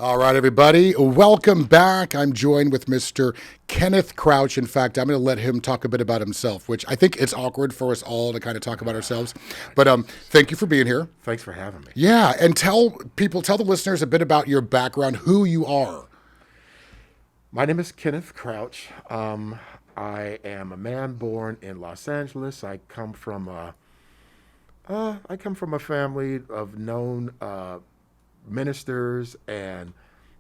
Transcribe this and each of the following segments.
All right, everybody, welcome back. I'm joined with Mr. Kenneth Crouch. In fact, I'm going to let him talk a bit about himself, which I think it's awkward for us all to kind of talk about ourselves. But thank you for being here. Thanks for having me. Yeah, and tell the listeners a bit about your background, who you are. My name is Kenneth Crouch. I am a man born in Los Angeles. I come from a family of known ministers, and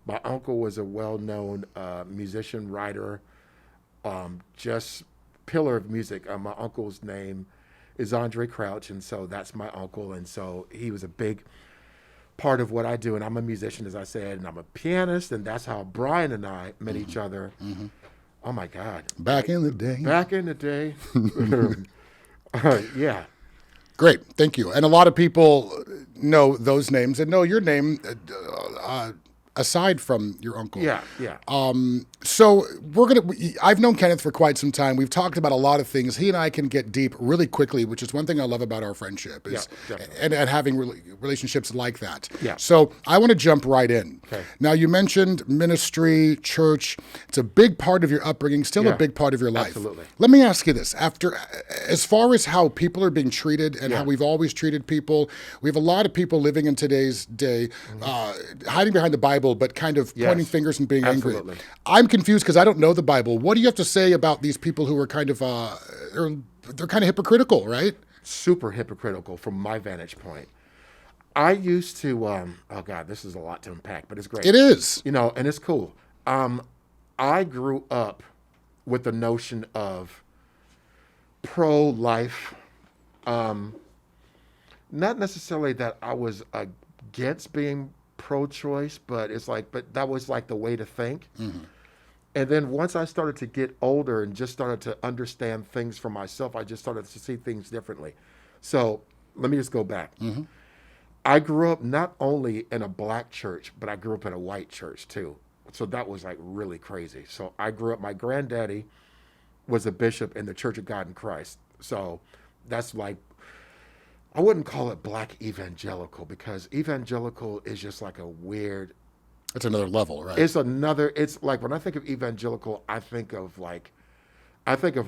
my uncle was a well-known musician, writer, just pillar of music. My uncle's name is Andre Crouch, and so that's my uncle, and so he was a big part of what I do. And I'm a musician, as I said, and I'm a pianist, and that's how Brian and I met each other. Mm-hmm. Oh my God! Back in the day. Yeah. Great, thank you. And a lot of people know those names and know your name aside from your uncle. Yeah. So I've known Kenneth for quite some time. We've talked about a lot of things. He and I can get deep really quickly, which is one thing I love about our friendship is and having relationships like that. Yeah. So I want to jump right in. Okay. Now, you mentioned ministry, church. It's a big part of your upbringing, still a big part of your life. Absolutely. Let me ask you this. As far as how people are being treated and how we've always treated people, we have a lot of people living in today's day, hiding behind the Bible, but kind of pointing fingers and being angry. I'm confused because I don't know the Bible. What do you have to say about these people who are kind of, they're kind of hypocritical, right? Super hypocritical from my vantage point. I used to, oh God, this is a lot to unpack, but it's great. It is. And it's cool. I grew up with the notion of pro-life. Not necessarily that I was against being pro-choice, but that was like the way to think. Mm-hmm. And then once I started to get older and just started to understand things for myself, I just started to see things differently. So let me just go back. Mm-hmm. I grew up not only in a black church, but I grew up in a white church too. So that was like really crazy. So I grew up, my granddaddy was a bishop in the Church of God in Christ. So that's like, I wouldn't call it black evangelical because evangelical is just like a weird. It's another level, right? It's like when I think of evangelical, I think of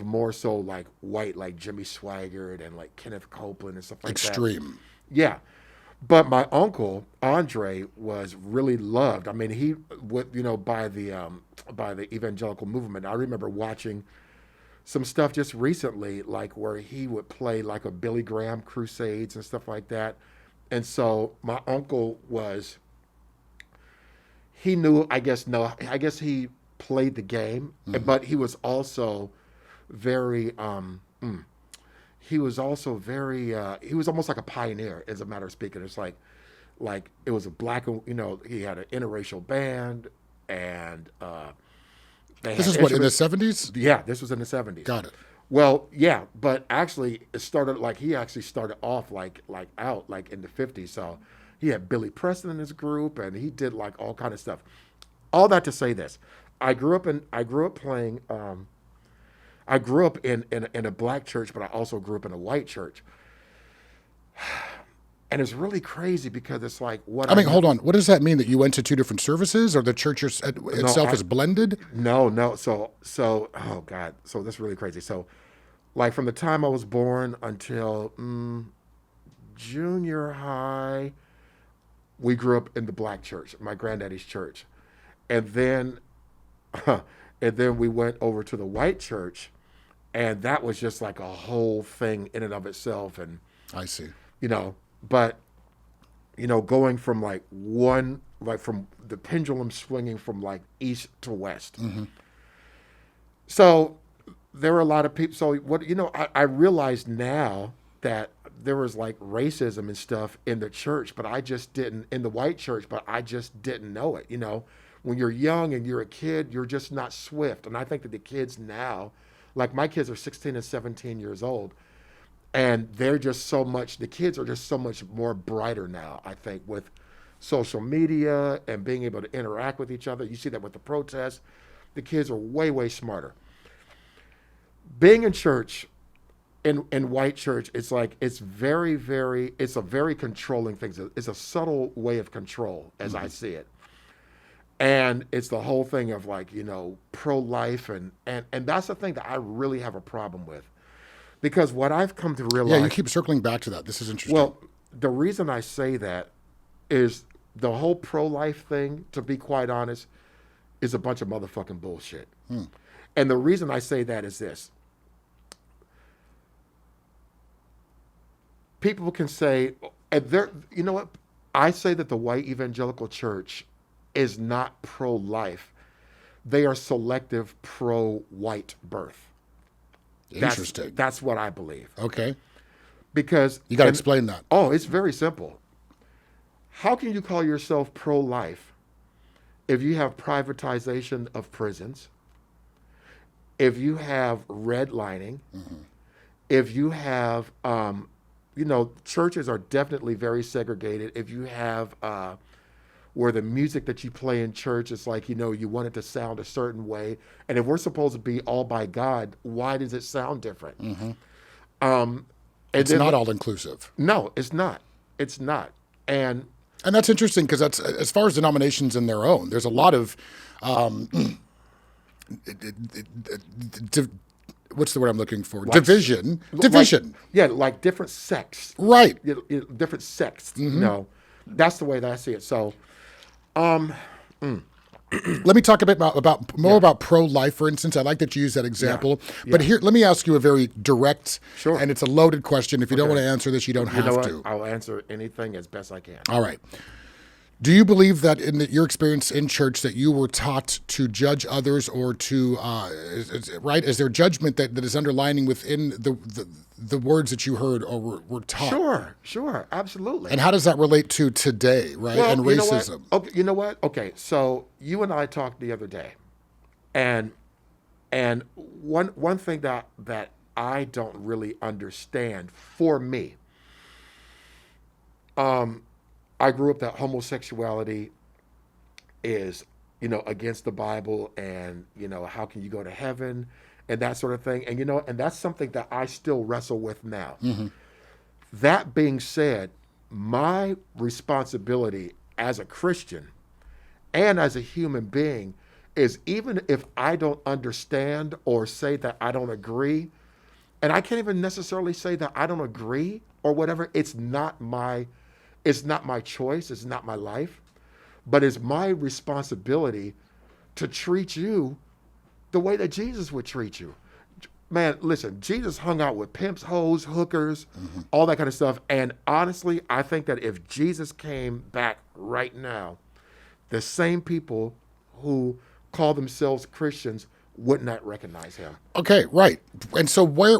more so like white, like Jimmy Swaggart and like Kenneth Copeland and stuff like that. Extreme. Yeah. But my uncle, Andre, was really loved. I mean, he would, by the evangelical movement. I remember watching some stuff just recently, like where he would play like a Billy Graham crusades and stuff like that. And so my uncle he played the game, but he was also very, he was almost like a pioneer, as a matter of speaking. It's like it was a black, he had an interracial band, and this is what, in the 70s? Yeah, this was in the 70s. Got it. Well, yeah, but actually it started he started off like in the 50s. So he had Billy Preston in his group, and he did like all kind of stuff. All that to say this, I grew up in a black church, but I also grew up in a white church. And it's really crazy because it's like hold on. What does that mean, that you went to two different services, or the church itself is blended? No. So, oh God. So that's really crazy. So like from the time I was born until junior high, we grew up in the black church, my granddaddy's church. And then we went over to the white church, and that was just like a whole thing in and of itself. And I see. But going from from the pendulum swinging from like east to west. Mm-hmm. So there were a lot of people. So I realized now that there was like racism and stuff in the church, but I just didn't, in the white church, but I just didn't know it. When you're young and you're a kid, you're just not swift. And I think that the kids now, like my kids are 16 and 17 years old, and the kids are just so much more brighter now, I think, with social media and being able to interact with each other. You see that with the protests. The kids are way, way smarter. Being in church, in white church, it's a very controlling thing. It's a subtle way of control, as I see it. And it's the whole thing of like, pro-life. And that's the thing that I really have a problem with. Because what I've come to realize... Yeah, you keep circling back to that. This is interesting. Well, the reason I say that is the whole pro-life thing, to be quite honest, is a bunch of motherfucking bullshit. And the reason I say that is this. People can say, and you know what? I say that the white evangelical church is not pro-life. They are selective pro-white birth. Interesting. That's what I believe. Okay. Because... You got to explain that. Oh, it's very simple. How can you call yourself pro-life if you have privatization of prisons, if you have redlining, if you have, churches are definitely very segregated, if you have where the music that you play in church is like, you want it to sound a certain way, and if we're supposed to be all by God, why does it sound different? It's not all inclusive. No, it's not. It's not. And that's interesting because that's, as far as denominations in their own, there's a lot of, what's the word I'm looking for? Like, Division. Like different sects. Right. Different sects, That's the way that I see it. So, let me talk a bit about pro-life, for instance. I like that you use that example. Yeah. But here, let me ask you a very direct, Sure. and it's a loaded question. If you don't want to answer this, you don't have to. I'll answer anything as best I can. All right. Do you believe that in your experience in church that you were taught to judge others or to, right? Is there judgment that is underlining within the words that you heard or were taught? Sure, absolutely. And how does that relate to today, right? Well, and racism? Okay, you know what? Okay, so you and I talked the other day, and one thing that I don't really understand for me, I grew up that homosexuality is, against the Bible, and, how can you go to heaven and that sort of thing. And, and that's something that I still wrestle with now. That being said, my responsibility as a Christian and as a human being is, even if I don't understand or say that I don't agree, and I can't even necessarily say that I don't agree or whatever, it's not my choice, it's not my life, but it's my responsibility to treat you the way that Jesus would treat you. Man, listen, Jesus hung out with pimps, hoes, hookers, all that kind of stuff. And honestly, I think that if Jesus came back right now, the same people who call themselves Christians would not recognize him. Okay, right. And so where,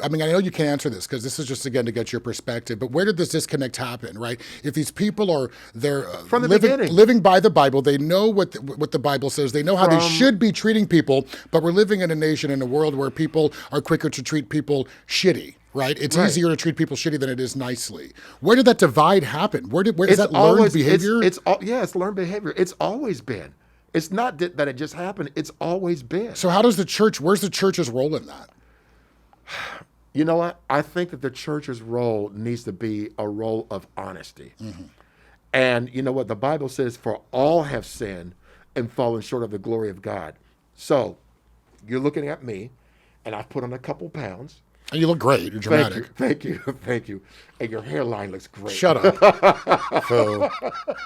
I mean, I know you can't answer this because this is just, again, to get your perspective, but where did this disconnect happen, right? If these people they're from the living by the Bible, they know what the Bible says, they know how they should be treating people, but we're living in a nation, in a world where people are quicker to treat people shitty. Right, it's easier to treat people shitty than it is nicely. Where did that divide happen? Where is that learned behavior? It's learned behavior. It's always been. It's not that it just happened. It's always been. So how does where's the church's role in that? You know what? I think that the church's role needs to be a role of honesty. And you know what? The Bible says, for all have sinned and fallen short of the glory of God. So you're looking at me, and I've put on a couple pounds. And you look great. You're dramatic. Thank you. And your hairline looks great. Shut up. So,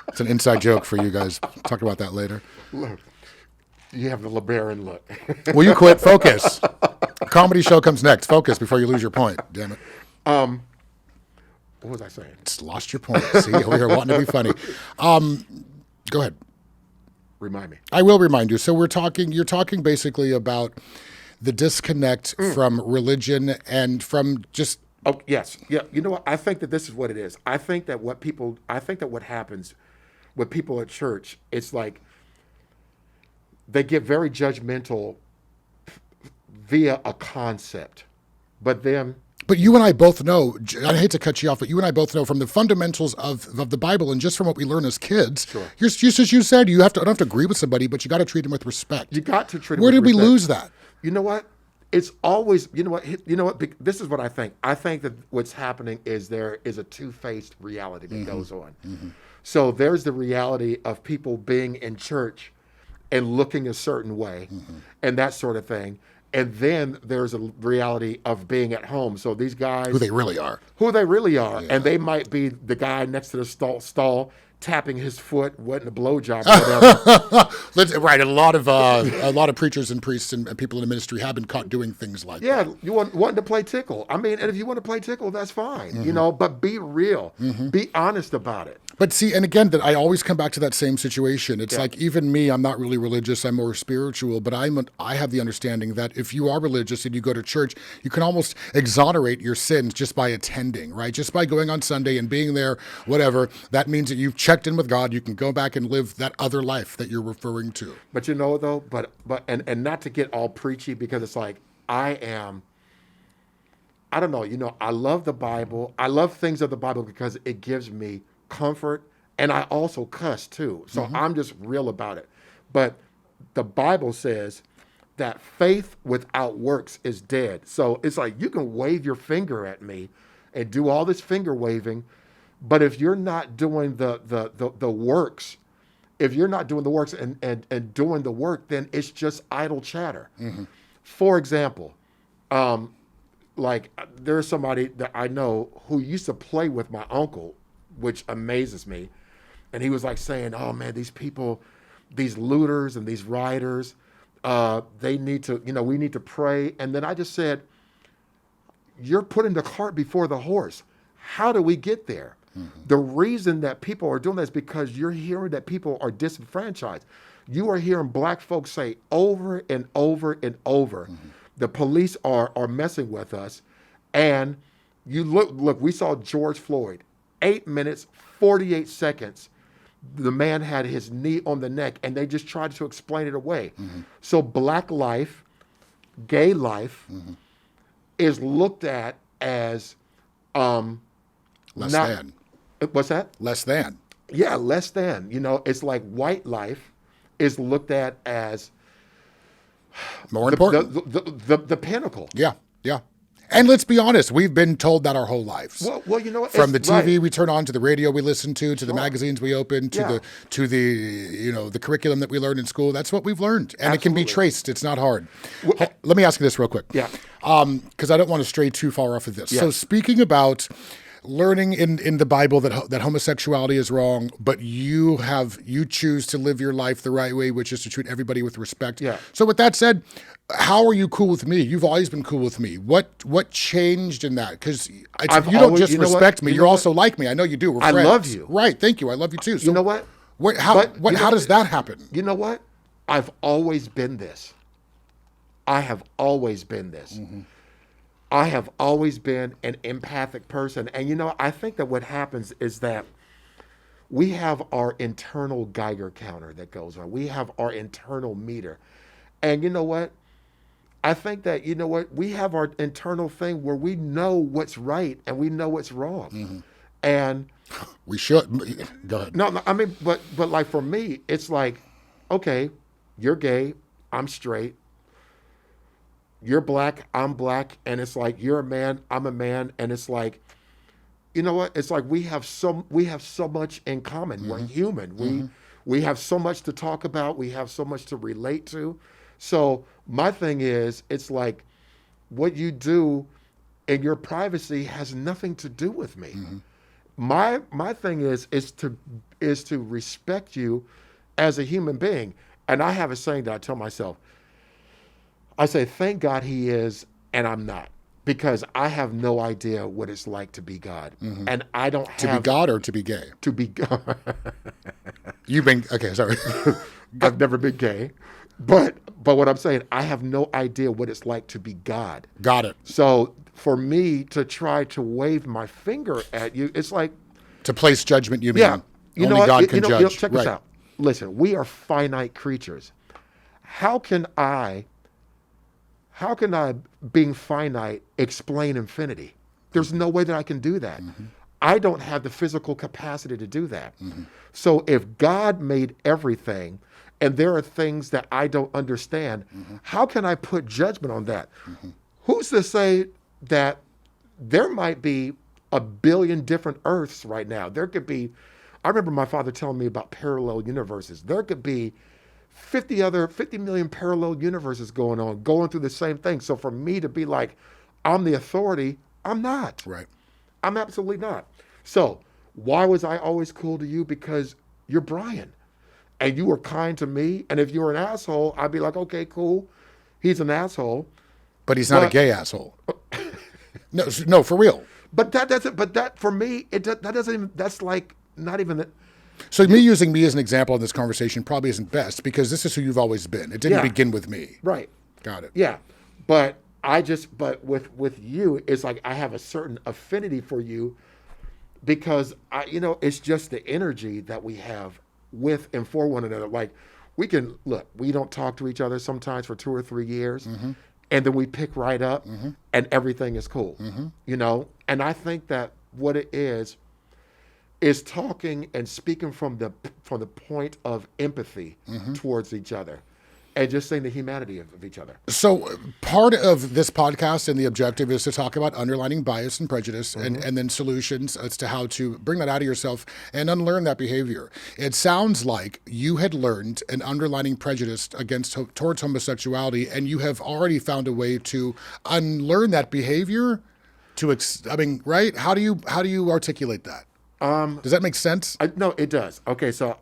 it's an inside joke for you guys. Talk about that later. Look, you have the LeBaron look. Will you quit? Focus. Comedy show comes next. Focus before you lose your point. Damn it. What was I saying? Just lost your point. See, over here wanting to be funny. Go ahead. Remind me. I will remind you. So you're talking basically about the disconnect from religion and from just... Oh, yes. Yeah. You know what? I think that this is what it is. I think that what happens with people at church, it's like they get very judgmental via a concept. But you and I both know, I hate to cut you off, but you and I both know from the fundamentals of the Bible and just from what we learn as kids, sure. Just as you said, you don't have to agree with somebody, but you got to treat them with respect. You got to treat them Where with respect. Where did we lose that? You know what? It's always, you know what? This is what I think. I think that what's happening is there is a two-faced reality that goes on. So there's the reality of people being in church and looking a certain way and that sort of thing. And then there's a reality of being at home. So these guys, Who they really are. Yeah. And they might be the guy next to the stall tapping his foot, wanting a blowjob or whatever. Right. A lot of preachers and priests and people in the ministry have been caught doing things like that. Yeah, you wanting to play tickle. I mean, and if you want to play tickle, that's fine, you know, but be real. Be honest about it. But see, and again, that I always come back to that same situation. It's like, even me, I'm not really religious. I'm more spiritual, but I have the understanding that if you are religious and you go to church, you can almost exonerate your sins just by attending, right? Just by going on Sunday and being there, whatever. That means that you've checked in with God. You can go back and live that other life that you're referring to. But you know, though, and not to get all preachy, because it's like, I don't know, you know, I love the Bible. I love things of the Bible because it gives me comfort, and I also cuss too. So I'm just real about it. But the Bible says that faith without works is dead. So it's like, you can wave your finger at me and do all this finger waving, but if you're not doing the works, if you're not doing the works and doing the work, then it's just idle chatter. For example, like, there's somebody that I know who used to play with my uncle, which amazes me. And he was like saying, oh man, these people, these looters and these rioters, they need to, you know, we need to pray. And then I just said, you're putting the cart before the horse. How do we get there? The reason that people are doing that is because you're hearing that people are disenfranchised. You are hearing black folks say over and over and over, the police are messing with us. And you look, we saw George Floyd, 8 minutes, 48 seconds. The man had his knee on the neck, and they just tried to explain it away. So black life, gay life, is looked at as less than. What's that? Less than. Yeah, less than. You know, it's like white life is looked at as more important. The pinnacle. Yeah, yeah. And let's be honest, we've been told that our whole lives. Well, you know what? From the TV we turn on, to the radio we listen to the magazines we open, to the you know, the curriculum that we learn in school. That's what we've learned, and it can be traced. It's not hard. Well, let me ask you this real quick. Yeah. Because I don't want to stray too far off of this. Yeah. So speaking about learning in the Bible that homosexuality is wrong, but you choose to live your life the right way, which is to treat everybody with respect. Yeah. So with that said, how are you cool with me? You've always been cool with me. What changed in that? Because you don't just respect me. You're also like me. I know you do. We're friends. I love you. Right. Thank you. I love you too. So you know what? How does that happen? You know what? I've always been this. I have always been this. I have always been an empathic person. And, you know, I think that what happens is that we have our internal Geiger counter that goes on. We have our internal meter. And you know what? I think that, you know what? We have our internal thing where we know what's right and we know what's wrong. And we should. Go ahead. No, I mean, but like for me, it's like, okay, you're gay, I'm straight. You're black, I'm black, and it's like you're a man, I'm a man, and it's like, you know what? It's like we have so much in common. We're human. We have so much to talk about. We have so much to relate to. So my thing is, it's like what you do in your privacy has nothing to do with me. My thing is to respect you as a human being. And I have a saying that I tell myself. I say, thank God he is, and I'm not, because I have no idea what it's like to be God, and I don't have to be God or to be gay. To be God. You've been okay. Sorry, I've never been gay, but what I'm saying, I have no idea what it's like to be God. Got it. So for me to try to wave my finger at you, it's like to place judgment. You mean? Yeah. You Only know God what? can judge. Check this out. Listen, we are finite creatures. How can I, being finite, explain infinity? There's no way that I can do that. I don't have the physical capacity to do that. So if God made everything and there are things that I don't understand, how can I put judgment on that? Who's to say that there might be a billion different earths right now? There could be I remember my father telling me about parallel universes. There could be 50 million parallel universes going through the same thing. So for me to be like, I'm the authority, I'm not. Right. I'm absolutely not. So why was I always cool to you? Because you're Brian and you were kind to me. And if you were an asshole, I'd be like, okay, cool. He's an asshole. But he's not a gay asshole. No, for real. But that doesn't, but that for me, that doesn't even, that's like not even the, So me using me as an example in this conversation probably isn't best because this is who you've always been. It didn't begin with me. Right. Got it. Yeah. But with you, it's like I have a certain affinity for you because it's just the energy that we have with and for one another. Like we don't talk to each other sometimes for 2 or 3 years. Mm-hmm. And then we pick right up and everything is cool, And I think that what it is talking and speaking from the point of empathy towards each other and just saying the humanity of each other. So part of this podcast and the objective is to talk about underlining bias and prejudice and then solutions as to how to bring that out of yourself and unlearn that behavior. It sounds like you had learned an underlining prejudice towards homosexuality and you have already found a way to unlearn that behavior right? How do you articulate that? Does that make sense? No, it does. Okay, so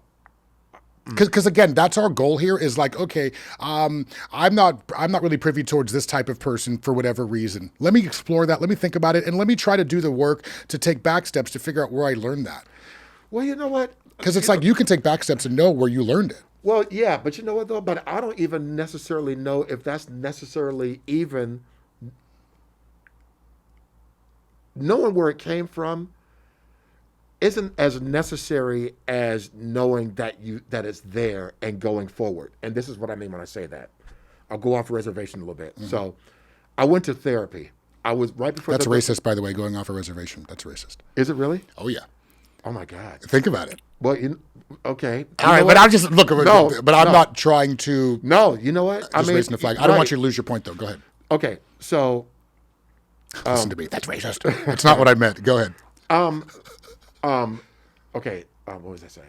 because again, that's our goal here is like, okay, I'm not really privy towards this type of person for whatever reason. Let me explore that. Let me think about it. And let me try to do the work to take back steps to figure out where I learned that. Well, you know what? Because it's like you can take back steps and know where you learned it. Well, yeah, but you know what though? But I don't even necessarily know if that's necessarily even knowing where it came from isn't as necessary as knowing that it's there and going forward. And this is what I mean when I say that. I'll go off reservation a little bit. Mm-hmm. So I went to therapy. I was right before. That's racist, by the way, going off a reservation. That's racist. Is it really? Oh, yeah. Oh, my God. Think about it. Well, okay. All right, but I'm just, look, but I'm not trying to. No, you know what? Just raising the flag. I don't want you to lose your point, though. Go ahead. Okay, so. Listen to me. That's racist. That's not what I meant. Go ahead. Okay. What was I saying?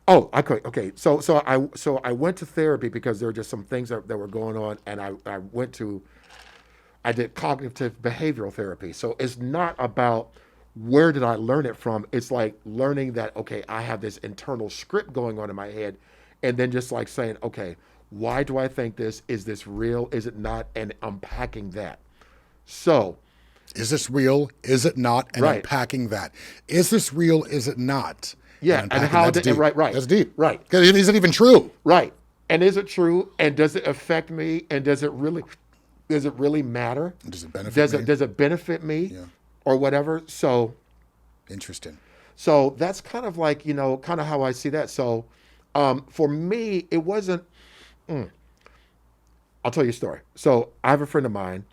Okay. So I went to therapy because there were just some things that were going on, and I did cognitive behavioral therapy. So it's not about where did I learn it from. It's like learning that, okay, I have this internal script going on in my head, and then just like saying, okay, why do I think this? Is this real? Is it not? And unpacking that. So. Is this real? Is it not? And unpacking that. Is this real? Is it not? Yeah, and how did right? That's deep, right? Because is it even true? Right, and is it true? And does it affect me? And does it really matter? Does it benefit me? Does it benefit me, or whatever? So, interesting. So that's kind of like kind of how I see that. So, for me, it wasn't. I'll tell you a story. So I have a friend of mine.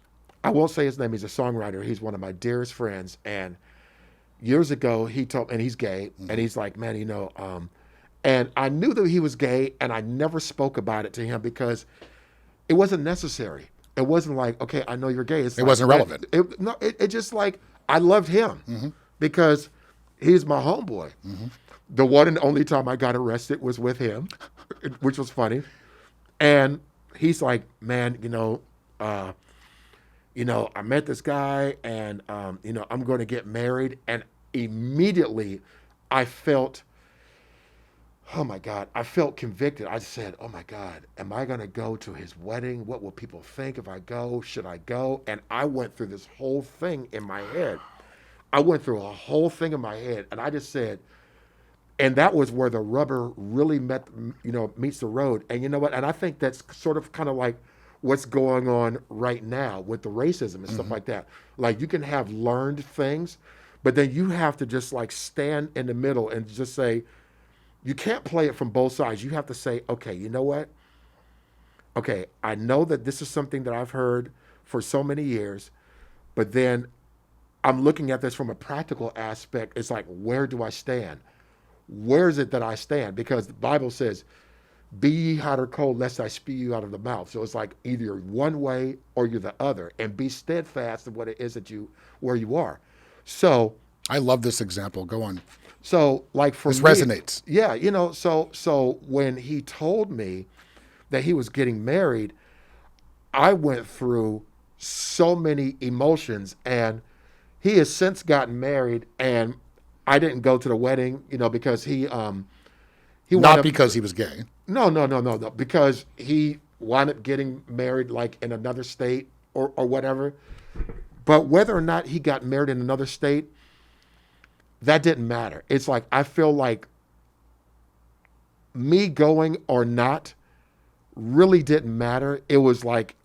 I won't say his name. He's a songwriter. He's one of my dearest friends. And years ago, he told, and he's gay, and he's like, man, and I knew that he was gay, and I never spoke about it to him because it wasn't necessary. It wasn't like, okay, I know you're gay. It wasn't relevant. It just like, I loved him because he's my homeboy. Mm-hmm. The one and only time I got arrested was with him, which was funny. And he's like, man, I met this guy and, I'm going to get married. And immediately I felt, oh my God, I felt convicted. I said, oh my God, am I going to go to his wedding? What will people think if I go? Should I go? And I went through this whole thing in my head. And I just said, and that was where the rubber really meets the road. And you know what? And I think that's sort of kind of like what's going on right now with the racism and stuff like that. Like you can have learned things, but then you have to just like stand in the middle and just say, you can't play it from both sides. You have to say, okay, you know what? Okay, I know that this is something that I've heard for so many years, but then I'm looking at this from a practical aspect. It's like, where do I stand? Where is it that I stand? Because the Bible says, be ye hot or cold, lest I spew you out of the mouth. So it's like either you're one way or you're the other, and be steadfast in what it is where you are. So I love this example. Go on. So, like for This me, resonates. yeah, so when he told me that he was getting married, I went through so many emotions, and he has since gotten married, and I didn't go to the wedding, because he wound Not up because he was gay. no, because he wound up getting married like in another state or whatever. But whether or not he got married in another state, that didn't matter. It's like I feel like me going or not really didn't matter. It was like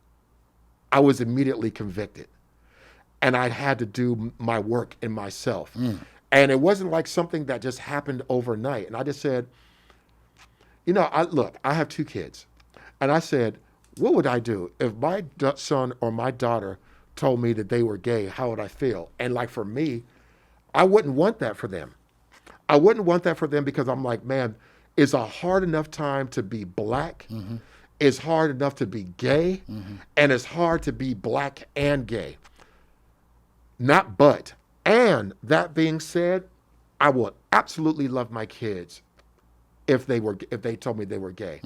I was immediately convicted, and I had to do my work in myself. And it wasn't like something that just happened overnight. And I just said, I have 2 kids. And I said, what would I do if my son or my daughter told me that they were gay? How would I feel? And like for me, I wouldn't want that for them. I wouldn't want that for them because I'm like, man, it's a hard enough time to be black. It's hard enough to be gay. And it's hard to be black and gay. Not but. And that being said, I would absolutely love my kids if they told me they were gay,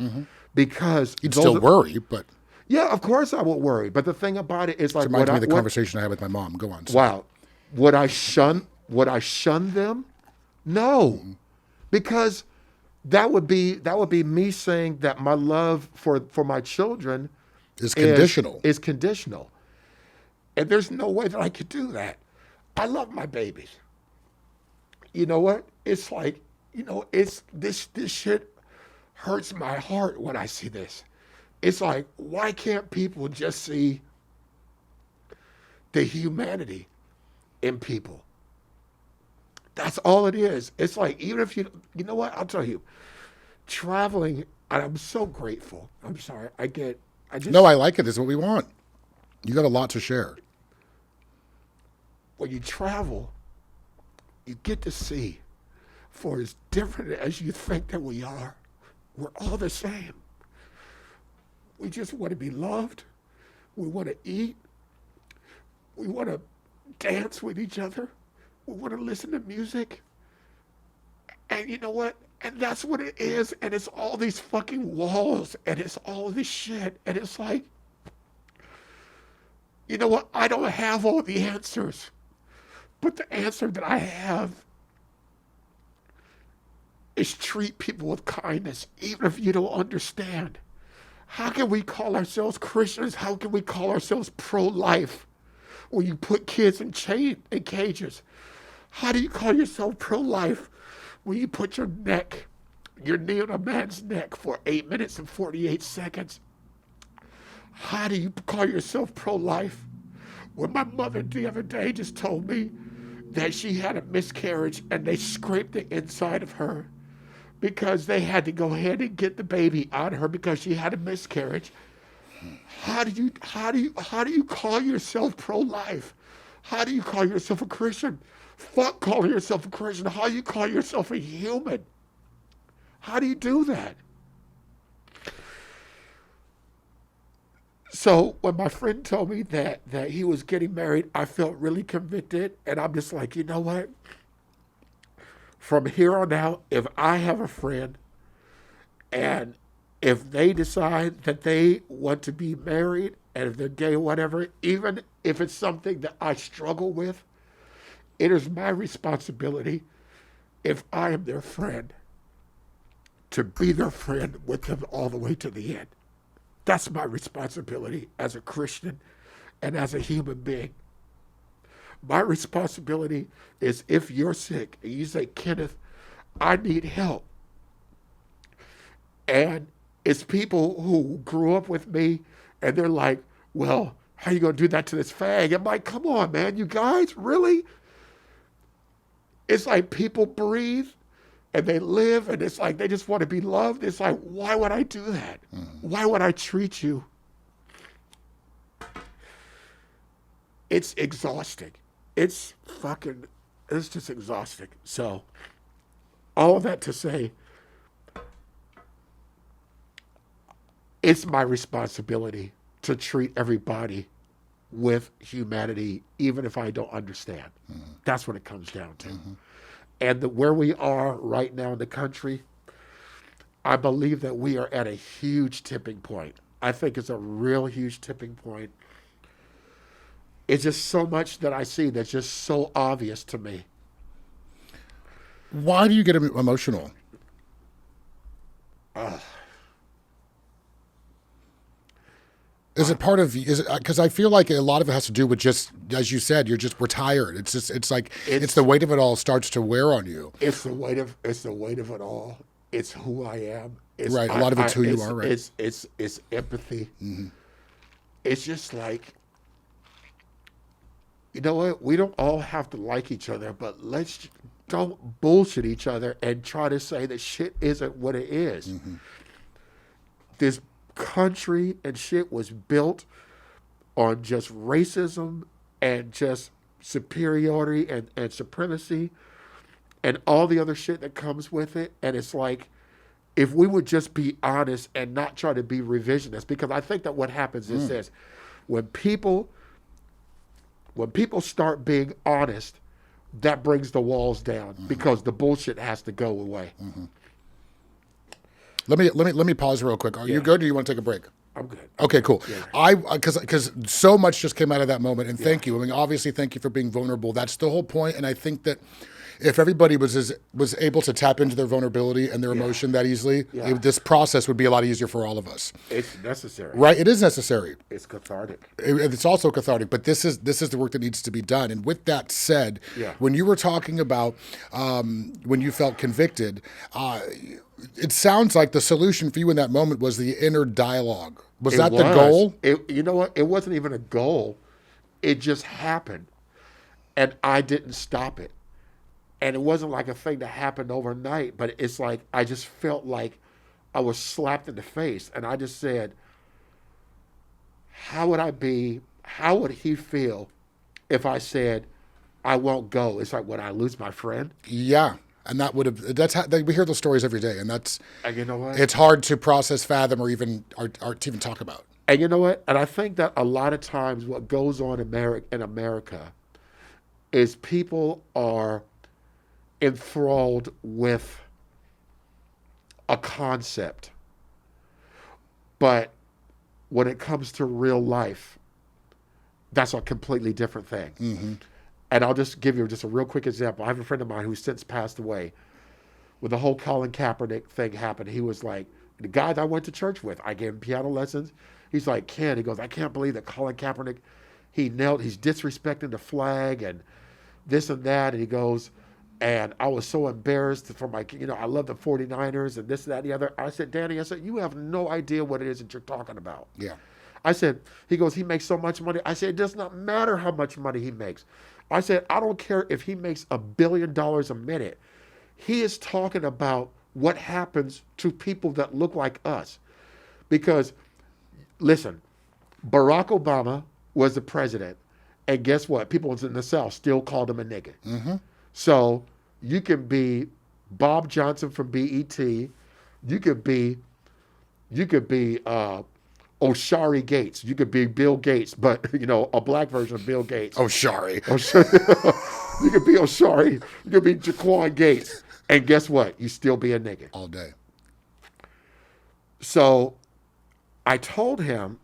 because You'd still worry, but yeah, of course I would worry. But the thing about it is like, reminds me of the conversation I had with my mom. Go on. Wow, would I shun them? No, because that would be me saying that my love for my children Is conditional. Is conditional, and there's no way that I could do that. I love my babies. You know what? It's like, it's this shit hurts my heart when I see this. It's like, why can't people just see the humanity in people? That's all it is. It's like, even if you know what? I'll tell you, traveling, and I'm so grateful. I'm sorry. No, I like it. This is what we want. You got a lot to share. When you travel, you get to see, for as different as you think that we are, we're all the same. We just want to be loved. We want to eat. We want to dance with each other. We want to listen to music. And you know what? And that's what it is. And it's all these fucking walls. And it's all this shit. And it's like, you know what? I don't have all the answers. But the answer that I have is treat people with kindness, even if you don't understand. How can we call ourselves Christians? How can we call ourselves pro-life when you put kids in cages? How do you call yourself pro-life when you put your knee on a man's neck for 8 minutes and 48 seconds? How do you call yourself pro-life when my mother the other day just told me that she had a miscarriage and they scraped the inside of her because they had to go ahead and get the baby out of her because she had a miscarriage? How do you call yourself pro-life? How do you call yourself a Christian? Fuck calling yourself a Christian. How do you call yourself a human? How do you do that? So when my friend told me that he was getting married, I felt really convicted. And I'm just like, you know what? From here on out, if I have a friend and if they decide that they want to be married and if they're gay or whatever, even if it's something that I struggle with, it is my responsibility, if I am their friend, to be their friend with them all the way to the end. That's my responsibility as a Christian and as a human being. My responsibility is, if you're sick and you say, Kenneth, I need help. And it's people who grew up with me and they're like, well, how are you going to do that to this fag? I'm like, come on, man, you guys, really? It's like people breathe and they live, and it's like they just want to be loved. It's like, why would I do that? Why would I treat you? It's exhausting. It's just exhausting. So, all of that to say, it's my responsibility to treat everybody with humanity, even if I don't understand. That's what it comes down to. And where we are right now in the country, I believe that we are at a huge tipping point. I think it's a real huge tipping point. It's just so much that I see that's just so obvious to me. Why do you get emotional? Is it part of? Is it because I feel like a lot of it has to do with just, as you said, we're tired. It's like it's the weight of it all starts to wear on you. It's the weight of it all. It's who I am. It's, right. A lot of it's who you are. Right. It's empathy. It's just like, you know what? We don't all have to like each other, but let's don't bullshit each other and try to say that shit isn't what it is. This country and shit was built on just racism and just superiority and supremacy and all the other shit that comes with it. And it's like, if we would just be honest and not try to be revisionist, because I think that what happens is this: when people start being honest, that brings the walls down because the bullshit has to go away. Let me pause real quick. Are you good, or do you want to take a break? I'm good. Okay, cool. Yeah. Because so much just came out of that moment, and thank you. I mean, obviously, thank you for being vulnerable. That's the whole point, and I think that if everybody was able to tap into their vulnerability and their emotion that easily, this process would be a lot easier for all of us. It's necessary, right? It is necessary. It's cathartic. It's also cathartic, but this is the work that needs to be done. And with that said, when you were talking about when you felt convicted, it sounds like the solution for you in that moment was the inner dialogue. Was that the goal? You know what? It wasn't even a goal. It just happened, and I didn't stop it. And it wasn't like a thing that happened overnight, but it's like I just felt like I was slapped in the face. And I just said, how would he feel if I said, I won't go? It's like, would I lose my friend? Yeah. And that would have, we hear those stories every day. And you know what? It's hard to process, fathom, or even to even talk about. And you know what? And I think that a lot of times what goes on in America is people are enthralled with a concept, but when it comes to real life, that's a completely different thing. And I'll just give you just a real quick example. I have a friend of mine who's since passed away. When the whole Colin Kaepernick thing happened, he was like, the guy that I went to church with, I gave him piano lessons. He's like, Ken, he goes, I can't believe that Colin Kaepernick, he's disrespecting the flag and this and that. And he goes, and I was so embarrassed for I love the 49ers and this, that, and the other. I said, Danny, you have no idea what it is that you're talking about. Yeah. I said, he goes, he makes so much money. I said, it does not matter how much money he makes. I said, I don't care if he makes $1 billion a minute. He is talking about what happens to people that look like us. Because, listen, Barack Obama was the president. And guess what? People in the South still called him a nigga. So you can be Bob Johnson from BET. You could be Oshari Gates. You could be Bill Gates, but a black version of Bill Gates. Oshari. You could be Oshari. You could be Jaquan Gates. And guess what? You still be a nigga. All day. So I told him,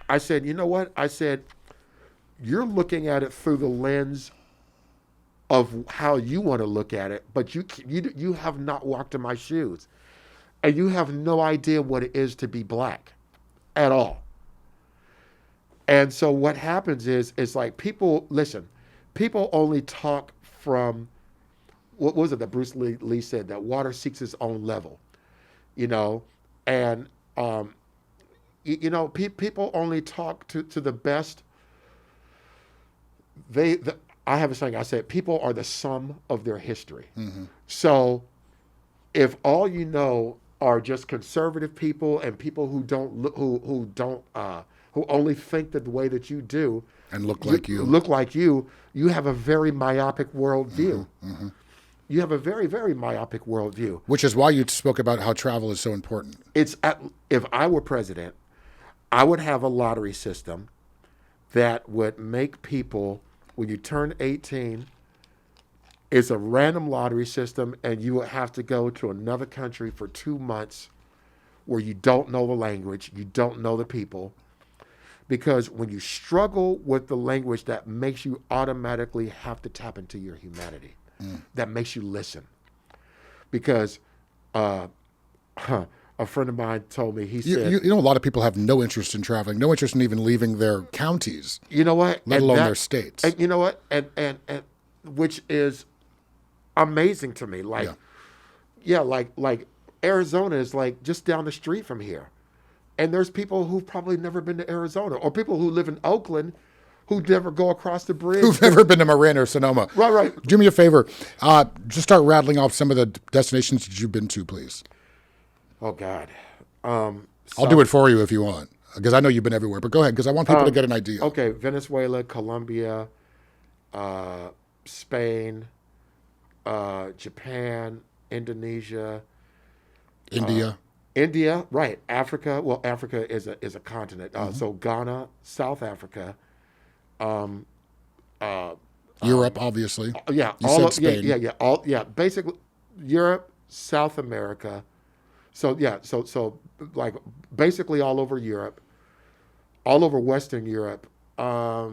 I said, you know what? I said, you're looking at it through the lens of how you want to look at it, but you have not walked in my shoes, and you have no idea what it is to be black at all. And so what happens is like people only talk from, what was it that Bruce Lee said, that water seeks its own level, and people only talk to the best. I have a saying, I said, people are the sum of their history. So if all you know are just conservative people and people who only think that the way that you do and look like you, you have a very myopic worldview. You have a very, very myopic worldview. Which is why you spoke about how travel is so important. If I were president, I would have a lottery system that would make people, when you turn 18, it's a random lottery system, and you would have to go to another country for 2 months where you don't know the language, you don't know the people. Because when you struggle with the language, that makes you automatically have to tap into your humanity. That makes you listen. Because a friend of mine told me, he said... You know, a lot of people have no interest in traveling, no interest in even leaving their counties. You know what? Let alone their states. And you know what? And which is amazing to me. Like, like Arizona is like just down the street from here. And there's people who've probably never been to Arizona, or people who live in Oakland who never go across the bridge. Who've never been to Marin or Sonoma. Right. Do me a favor. Just start rattling off some of the destinations that you've been to, please. Oh, God. I'll do it for you if you want, because I know you've been everywhere. But go ahead, because I want people to get an idea. Okay, Venezuela, Colombia, Spain, Japan, Indonesia. India, right. Africa. Well, Africa is a continent. So Ghana, South Africa. Europe, obviously. Yeah. You said Spain. Basically, Europe, South America. So like basically all over Europe, all over Western Europe. Let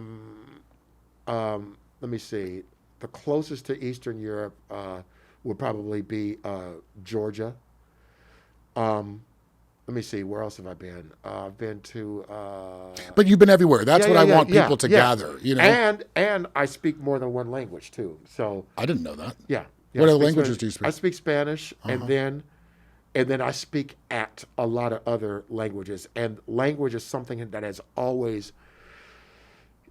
me see. The closest to Eastern Europe would probably be Georgia. Let me see. Where else have I been? I've been to. But you've been everywhere. That's what I want people to gather. You know. And I speak more than one language too. So I didn't know that. Yeah. What other languages do you speak? I speak Spanish, and then I speak at a lot of other languages. And language is something that has always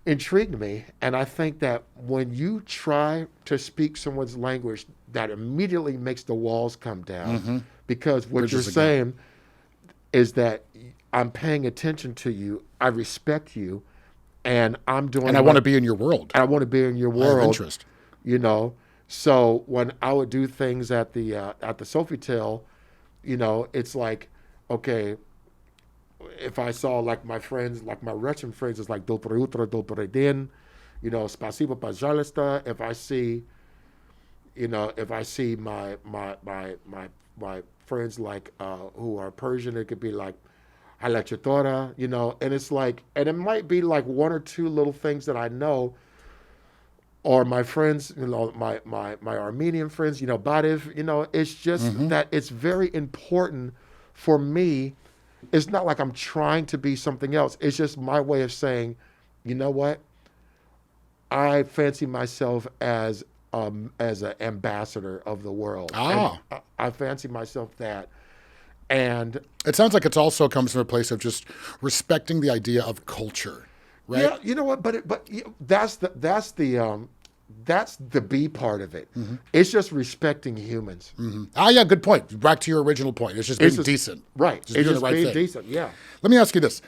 intrigued me. And I think that when you try to speak someone's language, that immediately makes the walls come down. Because what you're saying is that I'm paying attention to you, I respect you, and I'm doing. And I want to be in your world. I want to be in your world. I have interest. You know, so when I would do things at the Sofitel, you know, it's like, okay, if I saw like my friends, like my Russian friends, it's like Dobre Utro, Dobre Den, you know, Spasibo Pajalista. If I see my friends like who are Persian, it could be like Halachatora, you know, and it's like, and it might be like one or two little things that I know, or my friends, you know, my Armenian friends, you know, Badiv, you know, it's just that it's very important for me. It's not like I'm trying to be something else. It's just my way of saying, you know what? I fancy myself as an ambassador of the world. I fancy myself that. And it sounds like it also comes from a place of just respecting the idea of culture, right? Yeah, you know what? But that's the B part of it. It's just respecting humans. Yeah, good point. Back to your original point. It's just being decent. Right. Just doing the right being thing. Decent, yeah. Let me ask you this.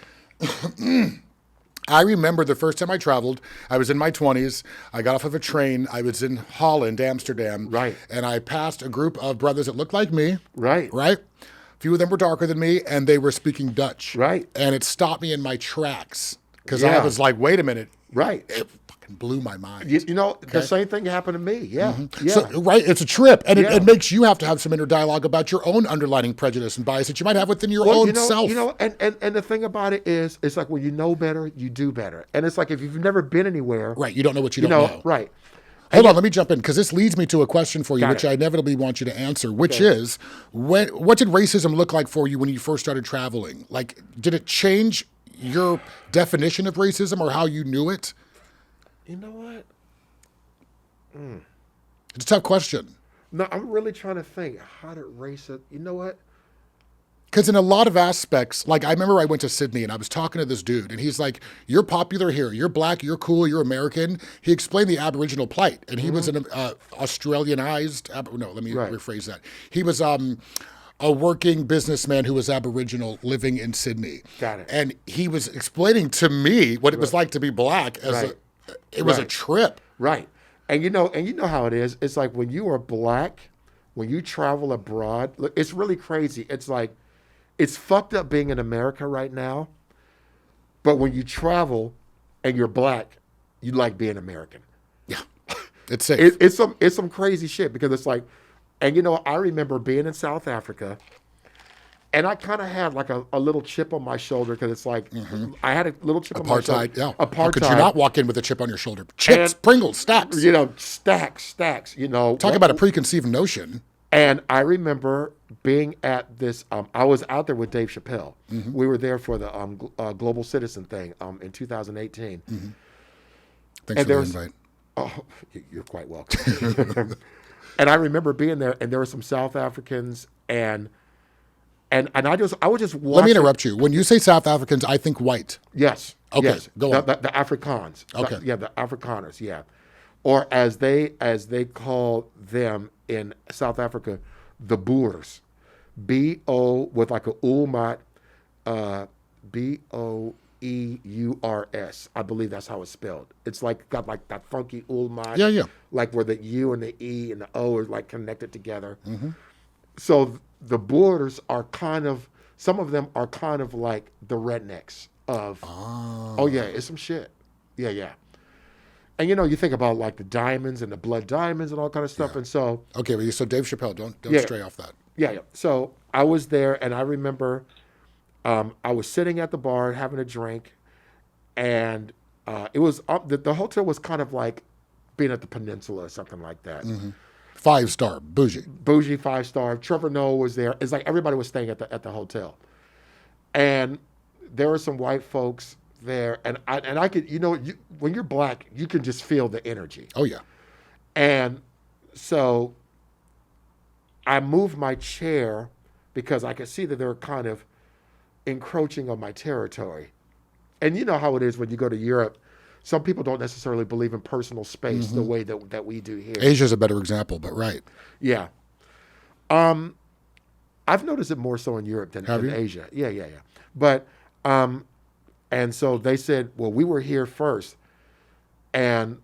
I remember the first time I traveled, I was in my 20s. I got off of a train. I was in Holland, Amsterdam. Right. And I passed a group of brothers that looked like me. Right. Right? A few of them were darker than me, and they were speaking Dutch. Right. And it stopped me in my tracks because I was like, wait a minute. Right. It fucking blew my mind. You know, the same thing happened to me. Yeah. Yeah. So, right, it's a trip, and it makes you have to have some inner dialogue about your own underlying prejudice and bias that you might have within your own self. You know, and the thing about it is, it's like when you know better, you do better. And it's like if you've never been anywhere. Right, you don't know what you don't know. Right. Hold on, let me jump in, because this leads me to a question for you, which I inevitably want you to answer, which is, what did racism look like for you when you first started traveling? Like, did it change your definition of racism or how you knew it? You know what? It's a tough question. No, I'm really trying to think. How did racism? You know what? Because in a lot of aspects, like I remember I went to Sydney and I was talking to this dude and he's like, you're popular here. You're black. You're cool. You're American. He explained the Aboriginal plight. And he was an Australianized. Let me rephrase that. He was a working businessman who was Aboriginal living in Sydney. Got it. And he was explaining to me what it was like to be black. It was a trip. Right. And you know how it is. It's like when you are black, when you travel abroad, look, it's really crazy. It's like, it's fucked up being in America right now. But when you travel, and you're black, you like being American. Yeah, it's safe. It's some crazy shit because it's like, and you know, I remember being in South Africa, and I kind of had like a little chip on my shoulder because it's like I had a little chip on my shoulder. Apartheid, yeah. Apartheid. How could you not walk in with a chip on your shoulder? Chips, Pringles, stacks. You know, stacks. You know, Talk about a preconceived notion. And I remember being at this. I was out there with Dave Chappell. We were there for the Global Citizen thing in 2018. Thanks for the invite. Oh, you're quite welcome. And I remember being there, and there were some South Africans, and I was just watching. Let me interrupt you. When you say South Africans, I think white. Yes. Okay. Yes. Go on. The Afrikaans. Okay. The Afrikaners. Yeah. Or as they call them in South Africa, the Boers. B-O with like a ulmat, B-O-E-U-R-S. I believe that's how it's spelled. It's like got like that funky ulmat. Yeah. Like where the U and the E and the O are like connected together. So the Boers are kind of, some of them are kind of like the rednecks of, oh yeah, it's some shit. Yeah. And you know, you think about like the diamonds and the blood diamonds and all kind of stuff. Yeah. And so, okay, but so Dave Chappelle, don't stray off that. Yeah. So I was there, and I remember I was sitting at the bar having a drink, and it was the hotel was kind of like being at the Peninsula or something like that. 5-star, bougie 5-star. Trevor Noah was there. It's like everybody was staying at the hotel, and there were some white folks there, and I could, you know, when you're black, you can just feel the energy. Oh yeah. And so I moved my chair because I could see that they were kind of encroaching on my territory. And you know how it is when you go to Europe. Some people don't necessarily believe in personal space the way that we do here. Asia's a better example, but right. Yeah. I've noticed it more so in Europe than Asia. Yeah. But and so they said, well, we were here first. And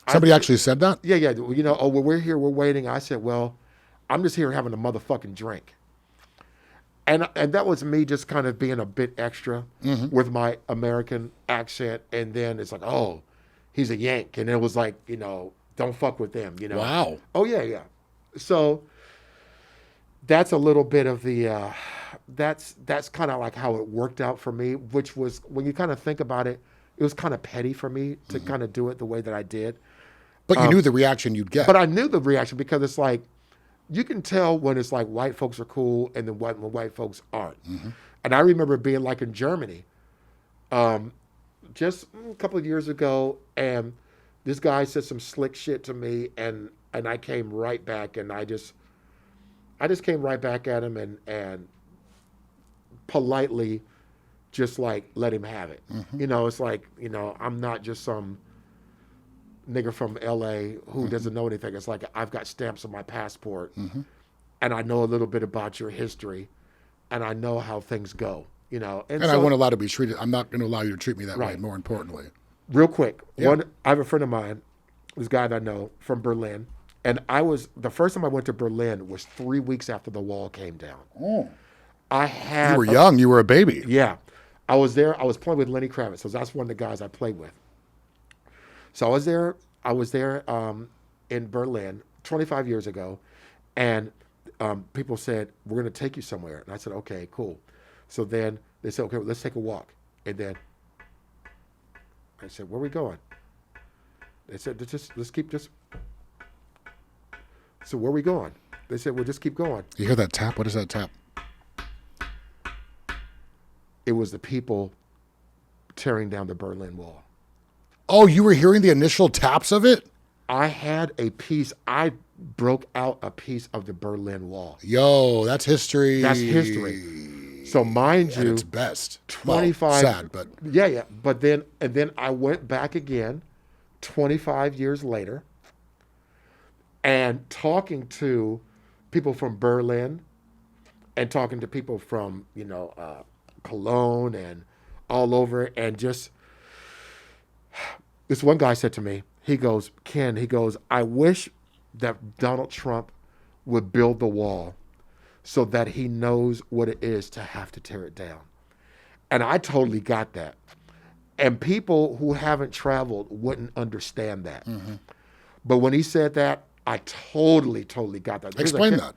somebody actually said that? Yeah. You know, oh, well, we're here, we're waiting. I said, well, I'm just here having a motherfucking drink. And that was me just kind of being a bit extra with my American accent. And then it's like, oh, he's a Yank. And it was like, you know, don't fuck with them, you know. Wow. Oh, yeah. So that's a little bit of the, that's kind of like how it worked out for me, which was, when you kind of think about it, it was kind of petty for me to kind of do it the way that I did. But you knew the reaction you'd get. But I knew the reaction because it's like, you can tell when it's like white folks are cool and then when white folks aren't. And I remember being like in Germany just a couple of years ago, and this guy said some slick shit to me, and I came right back, and I just came right back at him and politely just like let him have it. You know, it's like, you know, I'm not just some nigger from LA who doesn't know anything. It's like, I've got stamps on my passport and I know a little bit about your history and I know how things go, you know. And so, I won't allow to be treated. I'm not going to allow you to treat me that way, more importantly. Real quick. I have a friend of mine, this guy that I know from Berlin. And the first time I went to Berlin was 3 weeks after the wall came down. You were young. You were a baby. Yeah. I was there. I was playing with Lenny Kravitz. So that's one of the guys I played with. So I was there in Berlin 25 years ago, and people said, we're going to take you somewhere. And I said, okay, cool. So then they said, okay, let's take a walk. And then I said, where are we going? They said, let's keep just. So where are we going? They said, well, just keep going. You hear that tap? What is that tap? It was the people tearing down the Berlin Wall. Oh, you were hearing the initial taps of it? I broke out a piece of the Berlin Wall. Yo, that's history. That's history. So mind you, at its best. 25. Well, sad, but yeah. But then I went back again, 25 years later, and talking to people from Berlin, and talking to people from Cologne and all over, and just. This one guy said to me, he goes, Ken, I wish that Donald Trump would build the wall so that he knows what it is to have to tear it down. And I totally got that. And people who haven't traveled wouldn't understand that. But when he said that, I totally got that. Explain that.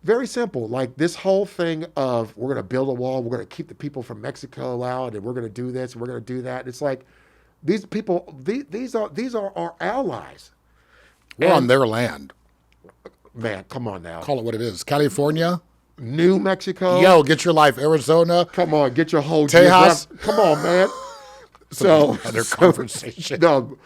Very simple. Like this whole thing of we're going to build a wall, we're going to keep the people from Mexico out, and we're going to do this, and we're going to do that. It's like these people, these are our allies. We're on their land. Man, come on now. Call it what it is. California? New Mexico? Yo, get your life. Arizona? Come on, get your whole Tejas? Come on, man. So Another conversation. No,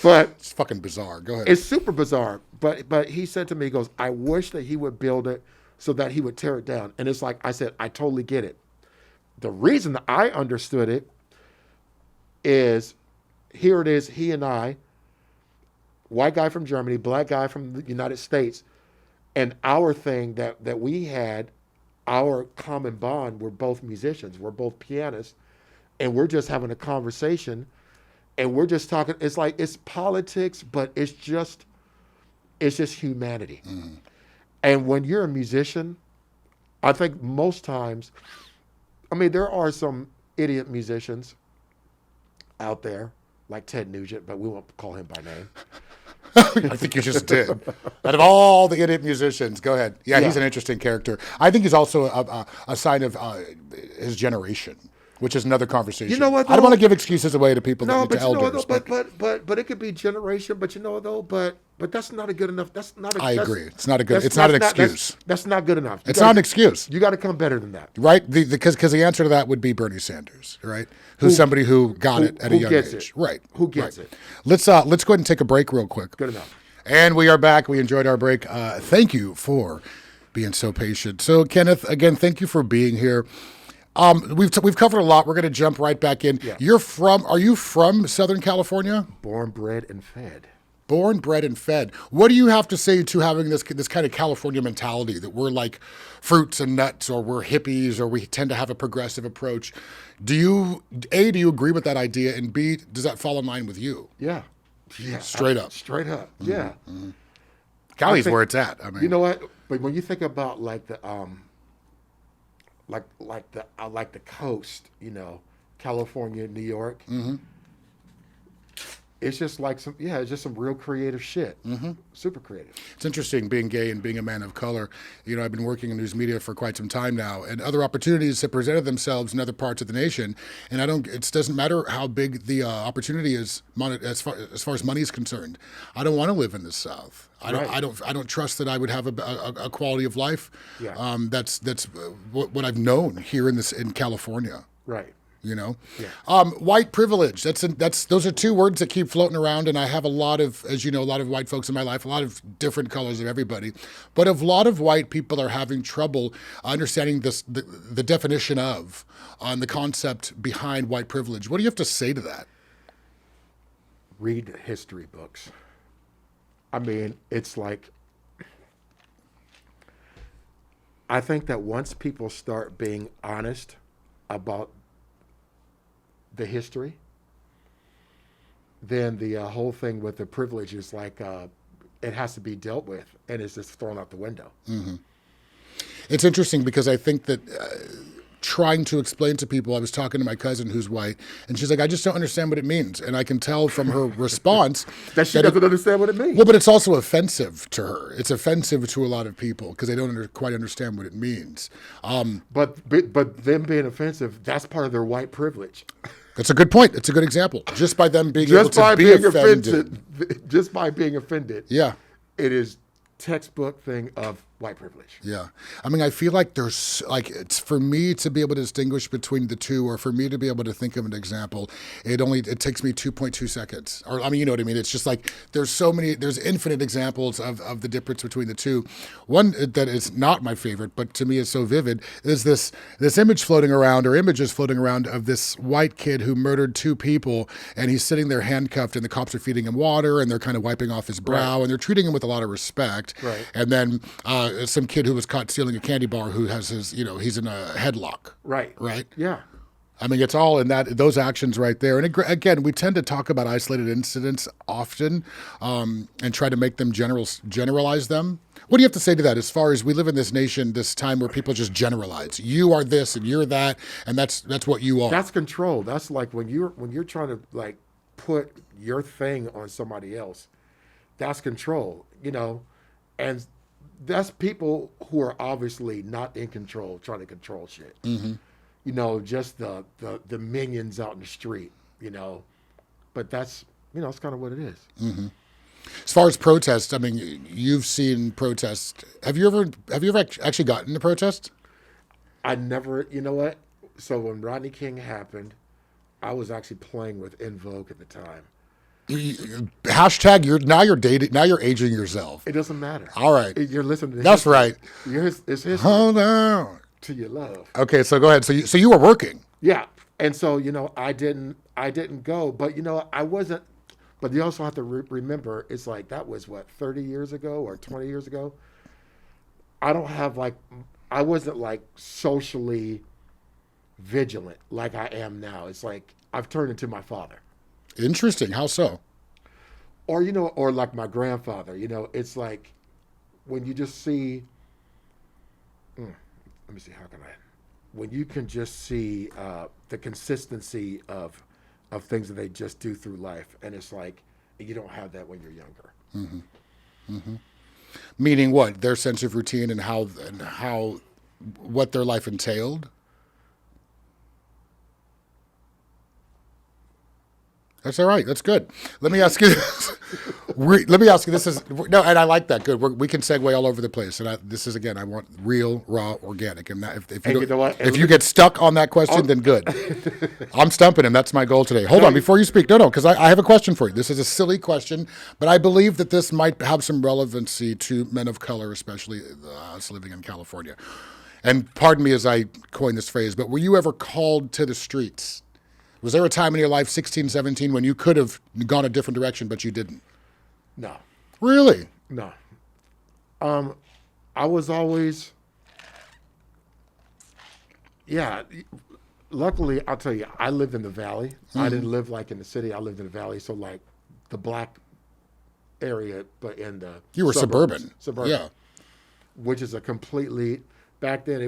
but It's fucking bizarre. Go ahead. it's super bizarre. But he said to me, he goes, I wish that he would build it so that he would tear it down. And it's like I said, I totally get it. The reason that I understood it is here it is, he and I, white guy from Germany, black guy from the United States, and our thing that we had, our common bond, we're both musicians, we're both pianists, and we're just having a conversation, and we're just talking. It's like it's politics, but it's just humanity. And when you're a musician, I think most times, I mean, there are some idiot musicians out there, like Ted Nugent, but we won't call him by name. I think you just did. Out of all the idiot musicians, go ahead. Yeah, he's an interesting character. I think he's also a sign of his generation, which is another conversation. You know what, I don't though? want to give excuses away to people, No, to but you know elders. what, though, but it could be generation. But you know though, but that's not a good enough. That's not. I agree. It's not a good. It's not an excuse. That's not good enough. It's not an excuse, You got to come better than that. right? Because the answer to that would be Bernie Sanders, right? Who's somebody who got it at a young gets age, it? right? Who gets right. it? Let's go ahead and take a break real quick. Good enough. And we are back. We enjoyed our break. Thank you for being so patient. So, Kenneth, again, thank you for being here. We've covered a lot. We're going to jump right back in. Yeah. Are you from Southern California? Born, bred, and fed. Born, bred, and fed. What do you have to say to having this kind of California mentality that we're like fruits and nuts, or we're hippies, or we tend to have a progressive approach? Do you agree with that idea? And B, does that fall in line with you? Yeah. Yeah. Straight up. Straight up. Yeah. Cali's where it's at. I mean, You know what? But when you think about like the like the coast, you know, California, New York, it's just like it's just some real creative shit. Super creative. it's interesting being gay and being a man of color. You know, I've been working in news media for quite some time now, and other opportunities have presented themselves in other parts of the nation. And it doesn't matter how big the opportunity is as far as money is concerned. I don't want to live in the South. I don't trust that I would have a quality of life. Yeah. That's what I've known here in California. Right. You know, Yeah. white privilege. Those are two words that keep floating around, and I have a lot of white folks in my life, a lot of different colors of everybody, but a lot of white people are having trouble understanding the definition of, the concept behind white privilege. What do you have to say to that? Read history books. I mean, it's like, I think that once people start being honest about the history, then the whole thing with the privilege is like it has to be dealt with, and it's just thrown out the window. It's interesting because I think that trying to explain to people, I was talking to my cousin who's white, and she's like, I just don't understand what it means. And I can tell from her response That she doesn't understand what it means. Well, but it's also offensive to her. It's offensive to a lot of people because they don't quite understand what it means. But them being offensive, that's part of their white privilege. That's a good point. It's a good example. Just by them being Just able by to be being offended. just by being offended. Yeah. It is textbook thing of white privilege. Yeah. I mean, I feel like it's for me to be able to distinguish between the two, or for me to be able to think of an example, it takes me 2.2 seconds. Or, I mean, you know what I mean? It's just like, there's infinite examples of the difference between the two. One that is not my favorite, but to me is so vivid, is this images floating around of this white kid who murdered two people, and he's sitting there handcuffed, and the cops are feeding him water, and they're kind of wiping off his brow, and they're treating him with a lot of respect. Right. And then some kid who was caught stealing a candy bar who has he's in a headlock. Right. Right? Yeah. I mean, it's all in those actions right there. And again, we tend to talk about isolated incidents often, and try to make them generalize them. What do you have to say to that? As far as we live in this nation, this time where people just generalize, you are this and you're that, and that's what you are. That's control. That's like when you're trying to like put your thing on somebody else. That's control, and that's people who are obviously not in control trying to control shit. Just the minions out in the street, but that's it's kind of what it is. As far as protests, I mean, you've seen protests. Have you ever actually gotten to protest? I never. You know what? So when Rodney King happened, I was actually playing with In Vogue at the time. Hashtag you're dating, now you're aging yourself. It doesn't matter. All right. You're listening to That's history. right. It's history. Hold on. To your love. Okay, so go ahead. So you were working. Yeah. And so, I didn't go, but I wasn't, but you also have to remember, it's like, that was what, 30 years ago or 20 years ago? I wasn't like socially vigilant like I am now. It's like, I've turned into my father. Interesting. How so? Or, or like my grandfather, it's like when you just see, let me see, how can when you can just see the consistency of things that they just do through life, and it's like, you don't have that when you're younger. Meaning what? Their sense of routine and how what their life entailed? That's all right. That's good. Let me ask you this. This is no, and I like that. Good. We can segue all over the place. And this is again. I want real, raw, organic. And that, if you get stuck on that question, then good. I'm stumping him. That's my goal today. Hold on, before you speak. No, because I have a question for you. This is a silly question, but I believe that this might have some relevancy to men of color, especially us living in California. And pardon me as I coin this phrase, but were you ever called to the streets? Was there a time in your life, 16, 17, when you could have gone a different direction, but you didn't? No. Really? No. I was always, luckily, I'll tell you, I lived in the valley. I didn't live like in the city. I lived in the valley. So like the black area, but in the You were suburban. Yeah. Which is a completely, back then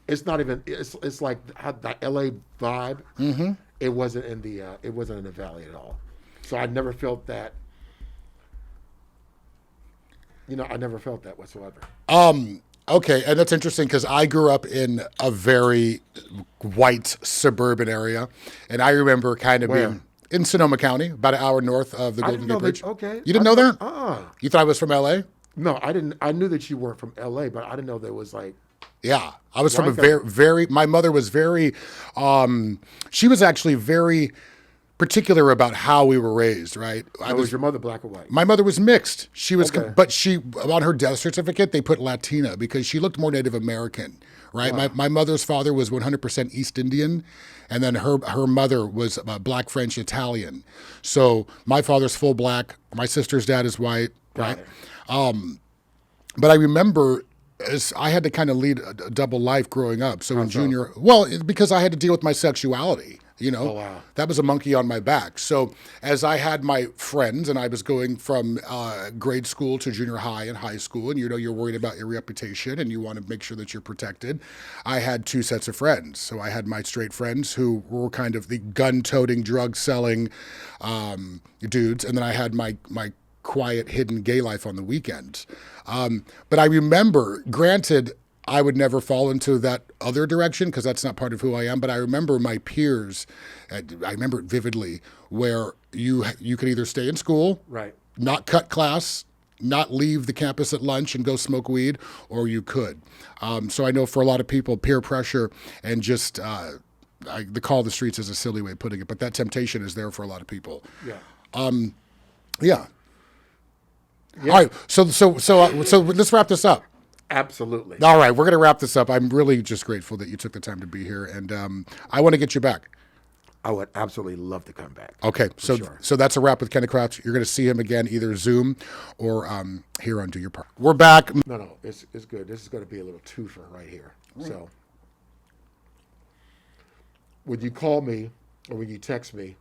it's not even. It's like had the LA vibe. Mm-hmm. It wasn't in the valley at all. So I never felt that. I never felt that whatsoever. Okay, and that's interesting because I grew up in a very white suburban area, and I remember kind of being in Sonoma County, about an hour north of the Golden Gate Bridge. Okay, you didn't know that? You thought I was from LA? No, I didn't. I knew that you weren't from LA, but I didn't know there was like. Yeah, I was from a very. My mother was very. She was actually very particular about how we were raised. Right? Was your mother black or white? My mother was mixed. She was, Okay. but she on her death certificate they put Latina because she looked more Native American. Right? Wow. My mother's father was 100% East Indian, and then her mother was Black, French, Italian. So my father's full black. My sister's dad is white. Right? But I remember. As I had to kind of lead a double life growing up. So because I had to deal with my sexuality, Oh, wow. That was a monkey on my back. So as I had my friends and I was going from grade school to junior high and high school, and you're worried about your reputation and you want to make sure that you're protected. I had two sets of friends. So I had my straight friends who were kind of the gun-toting, drug-selling dudes, and then I had my quiet, hidden gay life on the weekends. But I remember, granted, I would never fall into that other direction because that's not part of who I am. But I remember my peers, I remember it vividly, where you could either stay in school, Right. not cut class, not leave the campus at lunch and go smoke weed, or you could. So I know for a lot of people, peer pressure and just the call of the streets is a silly way of putting it, but that temptation is there for a lot of people. Yeah. Yeah. All right, so let's wrap this up. Absolutely. All right, we're going to wrap this up. I'm really just grateful that you took the time to be here, and I want to get you back. I would absolutely love to come back. Okay, so sure. So that's a wrap with Kenneth Crouch. You're going to see him again, either Zoom or here on Do Your Part. We're back. No, it's good. This is going to be a little twofer right here. So when you call me or when you text me,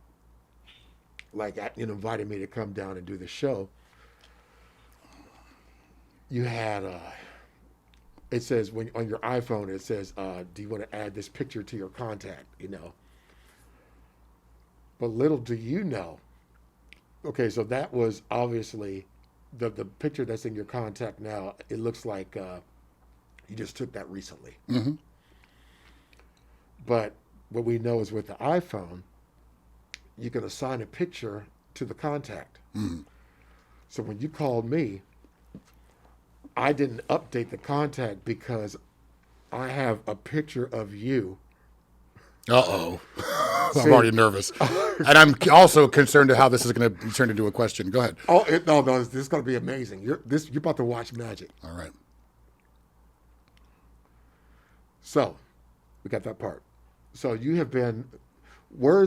like inviting me to come down and do the show, you had it says when on your iPhone it says, do you want to add this picture to your contact? But little do you know. Okay, so that was obviously the picture that's in your contact now. It looks like you just took that recently. Mm-hmm. But what we know is with the iPhone, you can assign a picture to the contact. Mm-hmm. So when you called me, I didn't update the contact because I have a picture of you. Uh-oh. I'm already nervous. And I'm also concerned to how this is going to turn into a question. Go ahead. Oh, no, this is going to be amazing. You're about to watch magic. All right. So, we got that part. So you have been. Where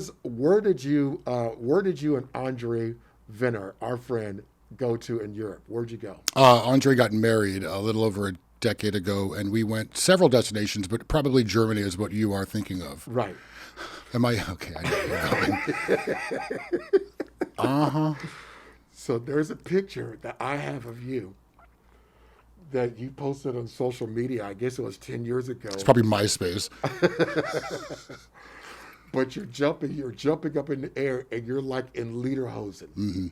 did you and Andre Venner, our friend, go to in Europe? Where'd you go? Andre got married a little over a decade ago, and we went several destinations, but probably Germany is what you are thinking of. Right. Am I okay? I know where you're going. So there's a picture that I have of you that you posted on social media. I guess it was 10 years ago. It's probably MySpace. But you're jumping up in the air, and you're like in lederhosen. Mm-hmm.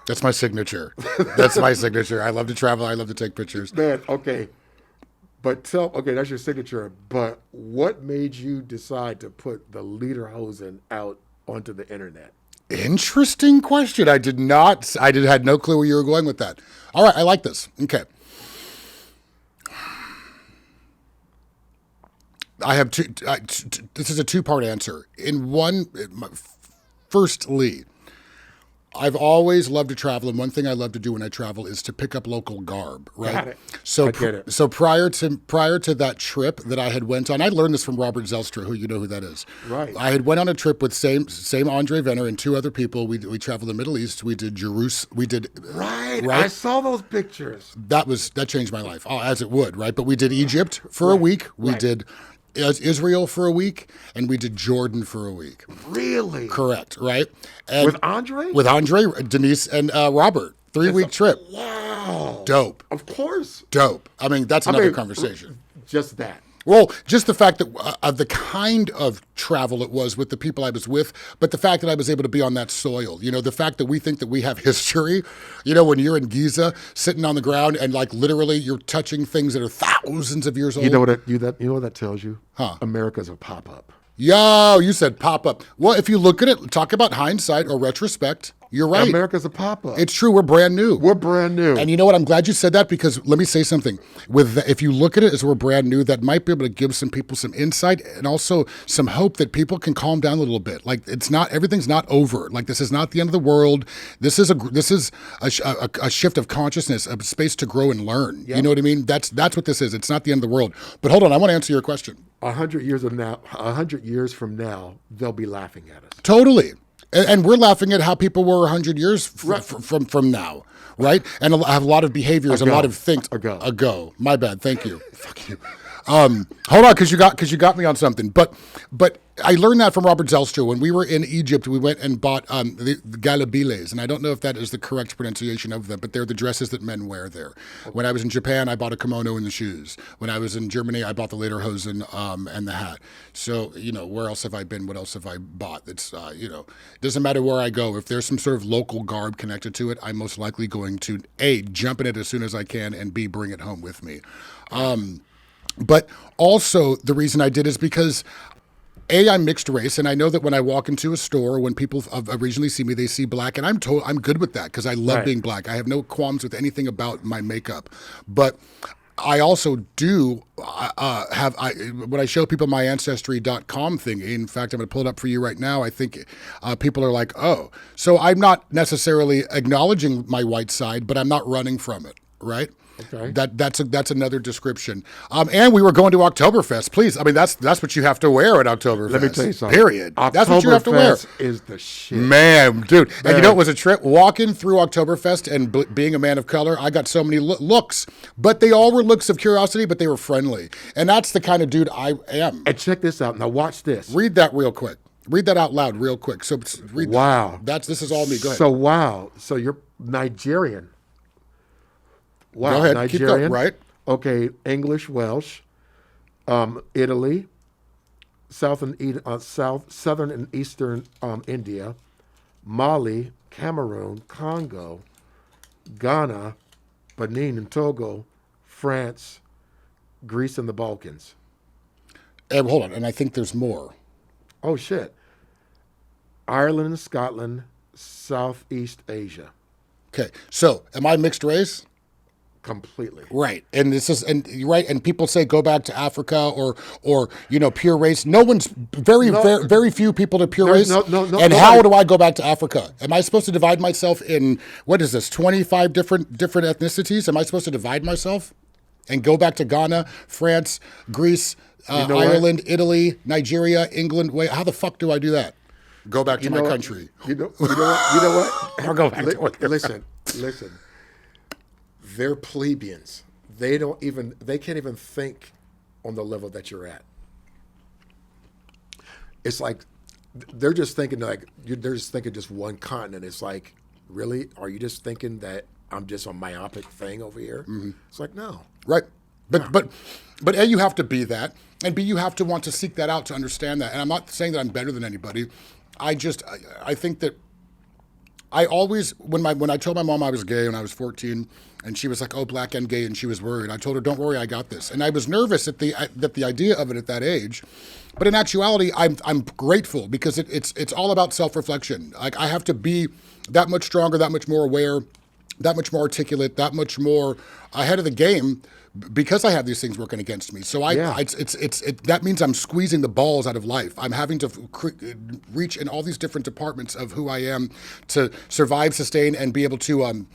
That's my signature. That's my signature. I love to travel. I love to take pictures. Man, okay. But that's your signature. But what made you decide to put the lederhosen out onto the internet? Interesting question. I had no clue where you were going with that. All right, I like this. Okay. I have two. This is a two-part answer. In one, firstly, I've always loved to travel, and one thing I love to do when I travel is to pick up local garb. Right. Got it. So, I get it. So prior to that trip that I had went on, I learned this from Robert Zelstra, who you know who that is. Right. I had went on a trip with same Andre Venner and two other people. We traveled the Middle East. We did Jerusalem. We did. Right. I saw those pictures. That changed my life, as it would. Right. But we did Egypt for a week. We did Israel for a week, and we did Jordan for a week. Really? Correct, right? And with Andre? With Andre, Denise, and Robert. 3-week trip. Wow. Dope. Of course. Dope. I mean, that's another conversation. Just that. Well, just the fact that of the kind of travel it was with the people I was with, but the fact that I was able to be on that soil, the fact that we think that we have history, when you're in Giza sitting on the ground and like literally you're touching things that are thousands of years old. You know what that tells you? Huh? America's a pop-up. Yo, you said pop-up. Well, if you look at it, talk about hindsight or retrospect, you're right. America's a pop-up. It's true. We're brand new. And you know what? I'm glad you said that because let me say something. If you look at it as we're brand new, that might be able to give some people some insight and also some hope that people can calm down a little bit. Like everything's not over. Like this is not the end of the world. This is a shift of consciousness, a space to grow and learn. Yep. You know what I mean? That's what this is. It's not the end of the world. But hold on, I want to answer your question. 100 years from now, they'll be laughing at us. Totally. And we're laughing at how people were 100 years from now, right? And I have a lot of behaviors, a lot of things ago. My bad. Thank you. Fuck you. Hold on, because you got me on something. But I learned that from Robert Zelstra. When we were in Egypt, we went and bought the galabiles, and I don't know if that is the correct pronunciation of them, but they're the dresses that men wear there. When I was in Japan, I bought a kimono and the shoes. When I was in Germany, I bought the lederhosen and the hat. So, where else have I been? What else have I bought? It's, it doesn't matter where I go. If there's some sort of local garb connected to it, I'm most likely going to, A, jump in it as soon as I can, and B, bring it home with me. But also the reason I did is because I'm mixed race, and I know that when I walk into a store, when people originally see me, they see black, and I'm good with that because I love being black. I have no qualms with anything about my makeup. But I also do when I show people my Ancestry.com thing, in fact, I'm going to pull it up for you right now, I think people are like, oh. So I'm not necessarily acknowledging my white side, but I'm not running from it, right? Okay. That's another description. And we were going to Oktoberfest. Please, I mean that's what you have to wear at Oktoberfest. Let me tell you something. Period. That's what you have to wear. Is the shit, man, dude. And you know, it was a trip walking through Oktoberfest and being a man of color. I got so many looks, but they all were looks of curiosity, but they were friendly, and that's the kind of dude I am. And check this out. Now watch this. Read that real quick. Read that out loud real quick. So read. Wow. This is all me. Go ahead. So wow. So you're Nigerian. Wow. Go ahead. Nigerian. Keep going. Right. Okay. English, Welsh, Italy, southern and eastern India, Mali, Cameroon, Congo, Ghana, Benin and Togo, France, Greece, and the Balkans. And hold on. And I think there's more. Oh shit. Ireland and Scotland, Southeast Asia. Okay. So am I mixed race? Completely. Right. And and people say go back to Africa or pure race. No one's very few people are pure race. No, and how do I go back to Africa? Am I supposed to divide myself in what is this, 25 different ethnicities? Am I supposed to divide myself and go back to Ghana, France, Greece, Ireland, Italy, Nigeria, England? Wait, how the fuck do I do that? Go back to my country. You know what? I'll go back to it. Listen. They're plebeians. They can't even think on the level that you're at. It's like they're just thinking just one continent. It's like, really? Are you just thinking that I'm just a myopic thing over here? Mm-hmm. It's like, no. Right. But A, you have to be that, and B, you have to want to seek that out to understand that. And I'm not saying that I'm better than anybody. I think that I always, when I told my mom I was gay when I was 14, and she was like, "Oh, black and gay," and she was worried. I told her, "Don't worry, I got this." And I was nervous at the idea of it at that age, but in actuality, I'm grateful because it's all about self-reflection. Like I have to be that much stronger, that much more aware, that much more articulate, that much more ahead of the game because I have these things working against me. So that means I'm squeezing the balls out of life. I'm having to reach in all these different departments of who I am to survive, sustain, and be able to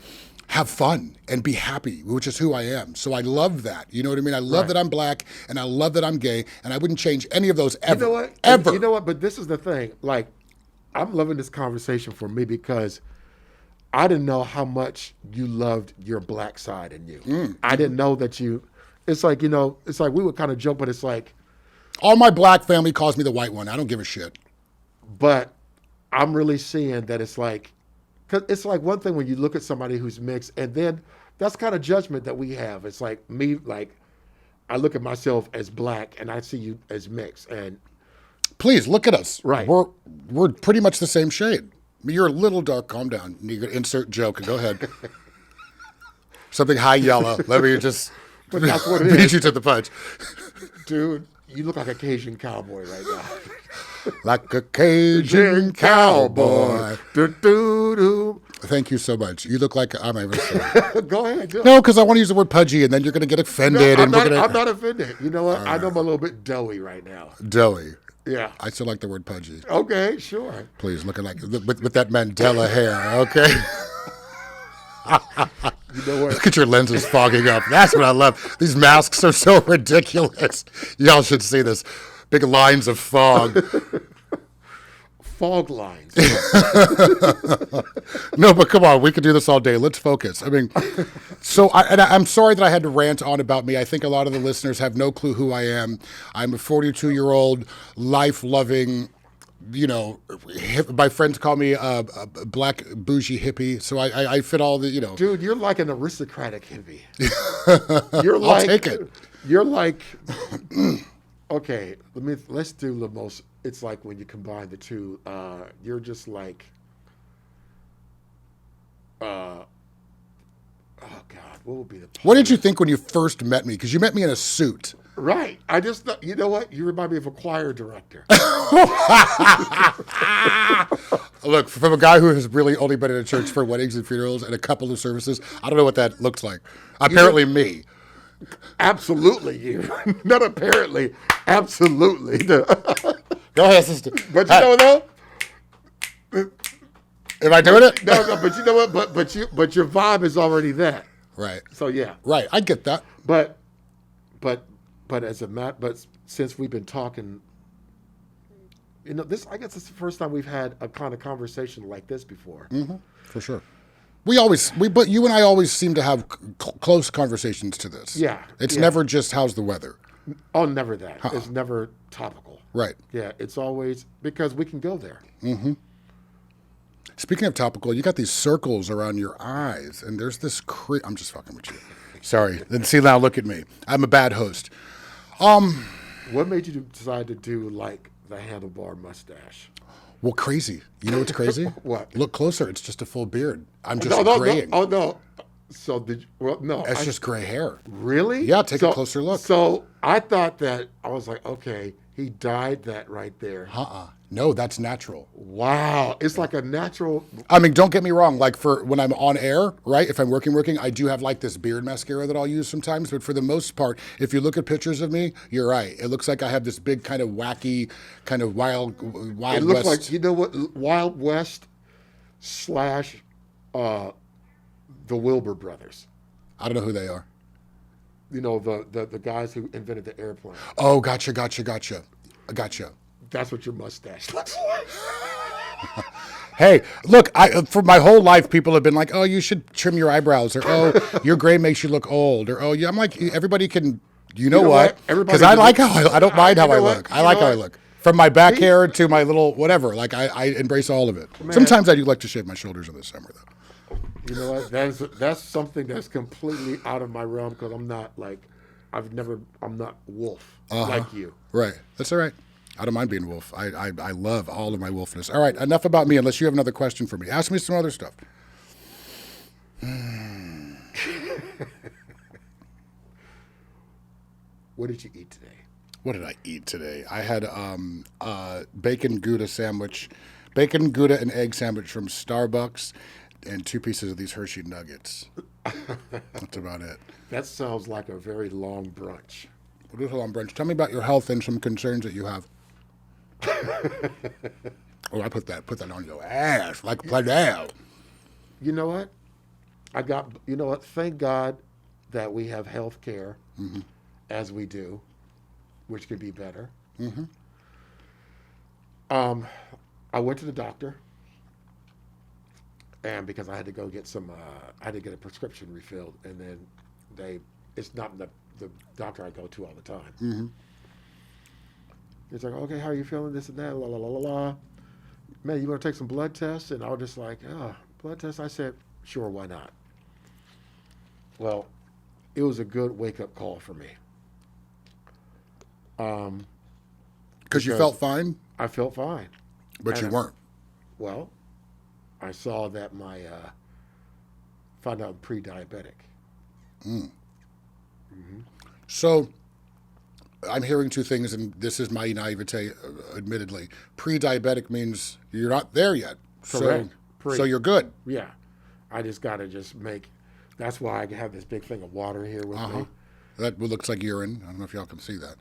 have fun and be happy, which is who I am. So I love that. You know what I mean? I love that I'm black, and I love that I'm gay, and I wouldn't change any of those ever. You know what? Ever. You know what? But this is the thing. Like, I'm loving this conversation for me because I didn't know how much you loved your black side in you. I didn't know that you. It's like we would kind of joke, but it's like all my black family calls me the white one. I don't give a shit. But I'm really seeing that it's like. Because it's like one thing when you look at somebody who's mixed, and then that's kind of judgment that we have. It's like me, like I look at myself as black, and I see you as mixed. And please look at us. Right, we're pretty much the same shade. You're a little dark. Calm down. You can insert joke. Go ahead. Something high yellow. Let me just but that's what it beat is. you to the punch, dude. You look like a Cajun cowboy right now. Like a Cajun cowboy. Do. Thank you so much. You look like I'm a Go ahead. No, because I want to use the word pudgy, and then you're going to get offended. I'm not offended. You know what? I know I'm a little bit doughy right now. Doughy. Yeah. I still like the word pudgy. Okay, sure. Please, looking like with that Mandela hair, okay? You know what? Look at your lenses fogging up. That's what I love. These masks are so ridiculous. Y'all should see this. Big lines of fog. Fog lines. No, but come on. We could do this all day. Let's focus. I mean, I'm sorry that I had to rant on about me. I think a lot of the listeners have no clue who I am. I'm a 42-year-old, life-loving, my friends call me a black bougie hippie. So I fit all the, Dude, you're like an aristocratic hippie. I'll take it. You're like... Okay, let's do the most. It's like when you combine the two, you're just like, oh God, what would be the? What did you think when you first met me? Because you met me in a suit. Right. I just, you know what? You remind me of a choir director. Look, from a guy who has really only been in a church for weddings and funerals and a couple of services, I don't know what that looks like. Apparently, me. Absolutely, you. Not apparently. Absolutely. Go ahead, sister. But you know what, though? Am I doing it? No, but you know what? But your vibe is already that. Right. So yeah. Right. I get that. But since we've been talking, this, I guess it's the first time we've had a kind of conversation like this before. Mm-hmm. For sure. But you and I always seem to have close conversations to this. Yeah. It's never just how's the weather. Oh, never that. It's never topical. Right. Yeah. It's always because we can go there. Mm-hmm. Speaking of topical, you got these circles around your eyes, and there's this. I'm just fucking with you. Sorry. Then see now, look at me. I'm a bad host. What made you decide to do like the handlebar mustache? Well, crazy. You know what's crazy? What? Look closer. It's just a full beard. I'm just graying. No. Oh no. So no. It's just gray hair. Really? Yeah. Take a closer look. So I thought that I was like, okay, he dyed that right there. No, that's natural. Wow. It's like a natural. I mean, don't get me wrong. Like for when I'm on air, right? If I'm working, I do have like this beard mascara that I'll use sometimes. But for the most part, if you look at pictures of me, you're right. It looks like I have this big kind of wacky, kind of wild It looks West. like, Wild West / the Wilbur brothers. I don't know who they are. The guys who invented the airplane. Oh, gotcha. That's what your mustache looks like. Hey, look, for my whole life, people have been like, oh, you should trim your eyebrows, or oh, your gray makes you look old, or oh, yeah. I'm like, everybody can, you know what? Because I like I don't mind how I look. I like how I look. From my back hair to my little whatever. Like, I embrace all of it. Man. Sometimes I do like to shave my shoulders in the summer, though. You know what? That's something that's completely out of my realm because I'm not wolf like you. Right. That's all right. I don't mind being wolf. I love all of my wolfness. All right, enough about me unless you have another question for me. Ask me some other stuff. What did you eat today? What did I eat today? I had bacon Gouda sandwich, bacon Gouda and egg sandwich from Starbucks, and 2 pieces of these Hershey nuggets. That's about it. That sounds like a very long brunch. What is a long brunch? Tell me about your health and some concerns that you have. Oh, I put that on your ass like a play. You know what? Thank God that we have health care as we do, which could be better. Mm-hmm. I went to the doctor, and because I had to go get I had to get a prescription refilled, and then it's not the doctor I go to all the time. Mm-hmm. It's like, okay, how are you feeling? This and that, la la la la la. Man, you want to take some blood tests? And I was just like, blood tests? I said, sure, why not? Well, it was a good wake-up call for me. Because you felt fine? I felt fine. But you weren't. Well, I saw that found out I'm pre-diabetic. Mm. Mm-hmm. So I'm hearing 2 things, and this is my naivete, admittedly. Pre-diabetic means you're not there yet. Correct. So you're good. Yeah. I just got to that's why I have this big thing of water here with me. That looks like urine. I don't know if y'all can see that.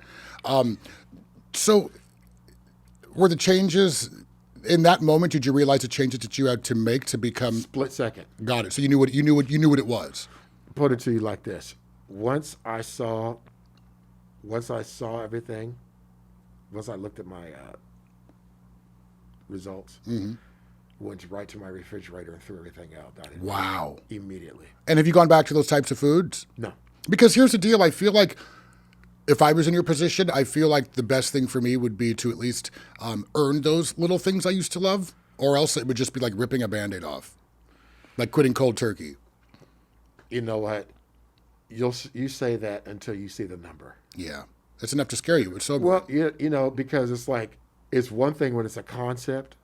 So were the changes, in that moment, did you realize the changes that you had to make to become... Split second. Got it. So you knew what it was. Put it to you like this. Once I saw everything, once I looked at my results, went right to my refrigerator and threw everything out. Wow. Immediately. And have you gone back to those types of foods? No. Because here's the deal. I feel like if I was in your position, I feel like the best thing for me would be to at least earn those little things I used to love, or else it would just be like ripping a Band-Aid off, like quitting cold turkey. You know what? You say that until you see the number. Yeah. It's enough to scare you. It's so well, because it's like, it's one thing when it's a concept,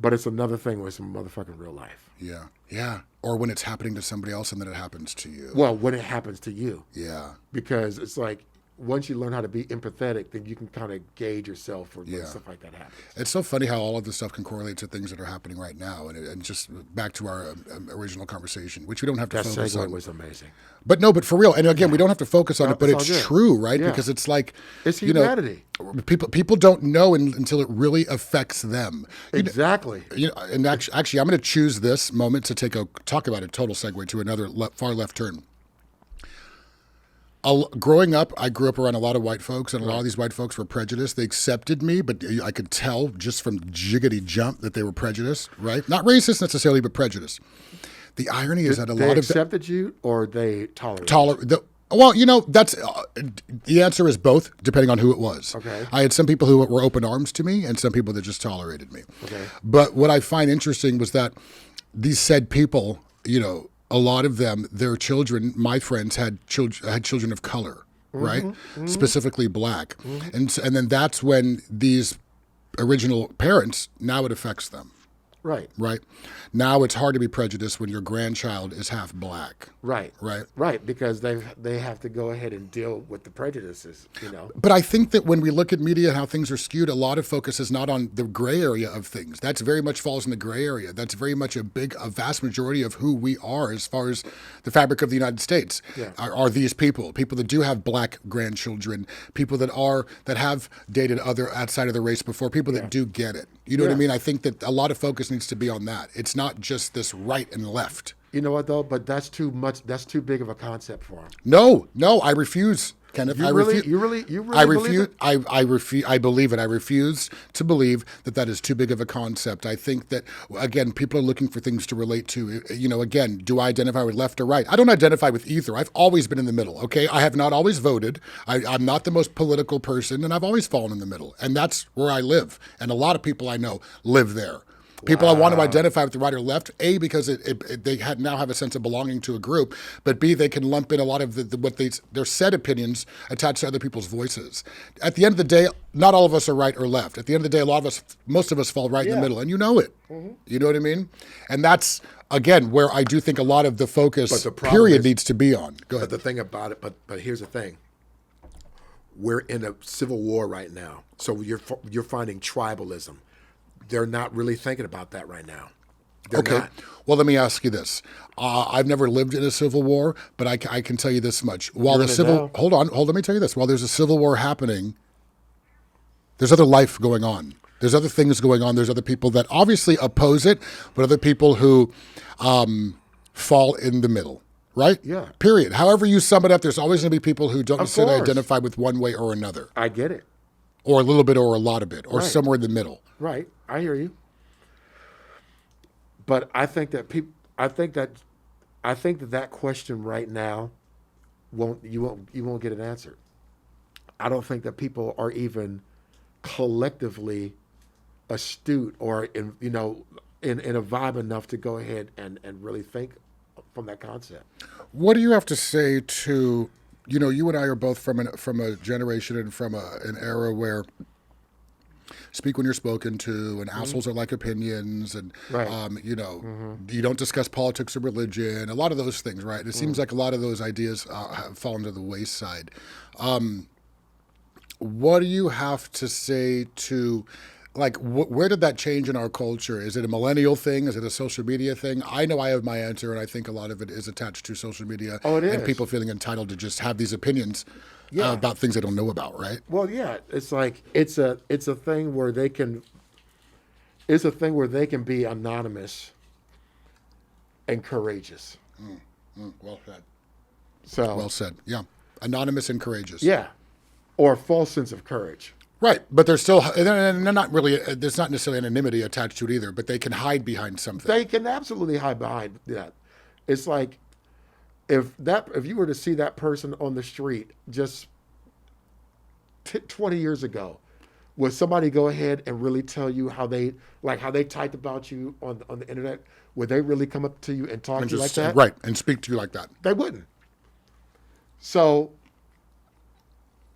but it's another thing when it's motherfucking real life. Yeah. Yeah. Or when it's happening to somebody else and then it happens to you. Well, when it happens to you. Yeah. Because it's like, once you learn how to be empathetic, then you can kind of gauge yourself when stuff like that happens. It's so funny how all of this stuff can correlate to things that are happening right now. And just back to our original conversation, which we don't have to focus on. That segue was amazing. But no, but for real. And again, we don't have to focus on it, but it's true, right? Yeah. Because it's like... It's humanity. People don't know until it really affects them. Exactly. And actually, I'm going to choose this moment to talk about a total segue to another far left turn. Growing up, I grew up around a lot of white folks, and a lot of these white folks were prejudiced. They accepted me, but I could tell just from jiggity jump that they were prejudiced, right? Not racist necessarily, but prejudiced. The irony is that a lot of... They accepted you or they tolerated you? Well, that's the answer is both, depending on who it was. Okay. I had some people who were open arms to me and some people that just tolerated me. Okay. But what I find interesting was that these said people, a lot of them, their children, my friends had children of color, right? Mm-hmm. Specifically black. Mm-hmm. And then that's when these original parents, now it affects them. Right. Right. Now it's hard to be prejudiced when your grandchild is half black. Right. Right. Right. Because they have to go ahead and deal with the prejudices, But I think that when we look at media and how things are skewed, a lot of focus is not on the gray area of things. That's very much falls in the gray area. That's very much a vast majority of who we are as far as the fabric of the United States. Yeah. Are these people that do have black grandchildren, people that have dated other outside of the race before, people that do get it. You know what I mean? I think that a lot of focus needs to be on that. It's not just this right and left. You know what though? But that's too much. That's too big of a concept for him. No, I refuse, Kenneth. You really I refuse. I believe it. I refuse to believe that is too big of a concept. I think that again, people are looking for things to relate to. Again, do I identify with left or right? I don't identify with either. I've always been in the middle. Okay, I have not always voted. I'm not the most political person, and I've always fallen in the middle. And that's where I live. And a lot of people I know live there. People I want to identify with the right or left, A, because they now have a sense of belonging to a group, but B, they can lump in a lot of their said opinions attached to other people's voices. At the end of the day, not all of us are right or left. At the end of the day, most of us fall right in the middle, and you know it. Mm-hmm. You know what I mean? And that's, again, where I do think a lot of the focus, needs to be on. Go ahead. But the thing about it, but here's the thing. We're in a civil war right now, so you're finding tribalism. They're not really thinking about that right now. They're not. Well, let me ask you this. I've never lived in a civil war, but I can tell you this much. While let me tell you this. While there's a civil war happening, there's other life going on. There's other things going on. There's other people that obviously oppose it, but other people who fall in the middle. Right? Yeah. Period. However you sum it up, there's always going to be people who don't necessarily identify with one way or another. I get it. Or a little bit or a lot of it, or somewhere in the middle. Right. I hear you. But I think that that question right now you won't get an answer. I don't think that people are even collectively astute or in a vibe enough to go ahead and really think from that concept. What do you have to say to, you and I are both from a generation and from an era where speak when you're spoken to, and assholes are like opinions, and you don't discuss politics or religion, a lot of those things, right? It seems like a lot of those ideas have fallen to the wayside. What do you have to say to, where did that change in our culture? Is it a millennial thing? Is it a social media thing? I know I have my answer, and I think a lot of it is attached to social media and people feeling entitled to just have these opinions about things they don't know about, right? Well, yeah, it's like it's a thing where they can be anonymous and courageous. Well said. Well said. Yeah, anonymous and courageous. Yeah, or a false sense of courage. Right, but they're not really. There's not necessarily anonymity attached to it either. But they can hide behind something. They can absolutely hide behind that. It's like if you were to see that person on the street just 20 years ago, would somebody go ahead and really tell you how they typed about you on the internet? Would they really come up to you and talk to you like that? Right, and speak to you like that? They wouldn't. So.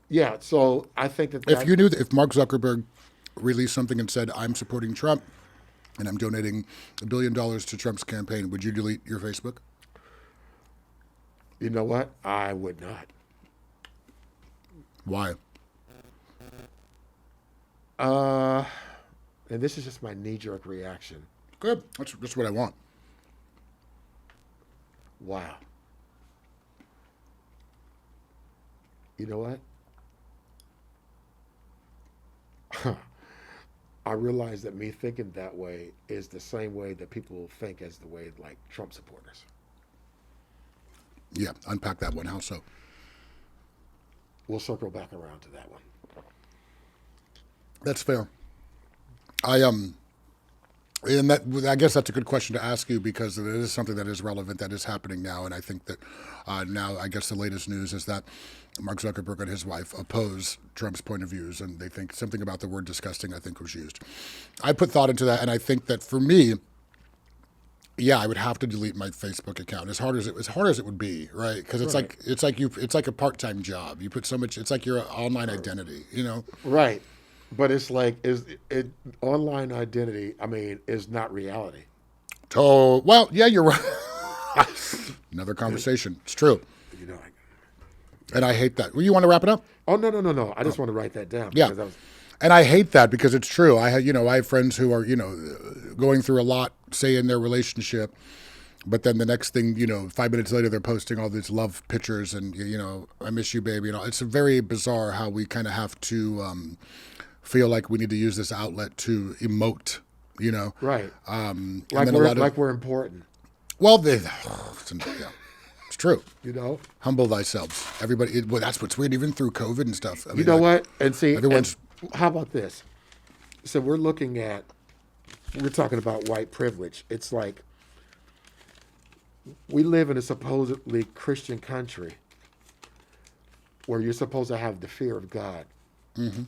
Yeah, so I think that if Mark Zuckerberg released something and said, I'm supporting Trump and I'm donating $1 billion to Trump's campaign, would you delete your Facebook? You know what? I would not. Why? And this is just my knee-jerk reaction. Good. That's just what I want. Wow. You know what? I realize that me thinking that way is the same way that people think as the way like Trump supporters. Yeah, unpack that one. How so? we'll circle back around to that one. That's fair. And that, I guess that's a good question to ask you because it is something that is relevant that is happening now. And I think that now, I guess the latest news is that Mark Zuckerberg and his wife oppose Trump's point of views, and they think something about the word disgusting, I think, was used. I put thought into that, and I think that for me, yeah, I would have to delete my Facebook account as hard as it would be, right? Because it's like a part-time job. You put so much. It's like your online identity, you know? Right. But it's like, online identity, I mean, is not reality. Oh, well, yeah, you're right. Another conversation. It's true. You know, and I hate that. Well, you want to wrap it up? Oh, no. I just want to write that down. Yeah. And I hate that because it's true. I have friends who are, going through a lot, say, in their relationship. But then the next thing, 5 minutes later, they're posting all these love pictures and, I miss you, baby. And all. It's very bizarre how we kind of have to feel like we need to use this outlet to emote, Right. Like we're important. Well, it's true. Humble thyself. Everybody, that's what's weird, even through COVID and stuff. I mean, what? And see, how about this? So we're talking about white privilege. It's like we live in a supposedly Christian country where you're supposed to have the fear of God. Mm-hmm.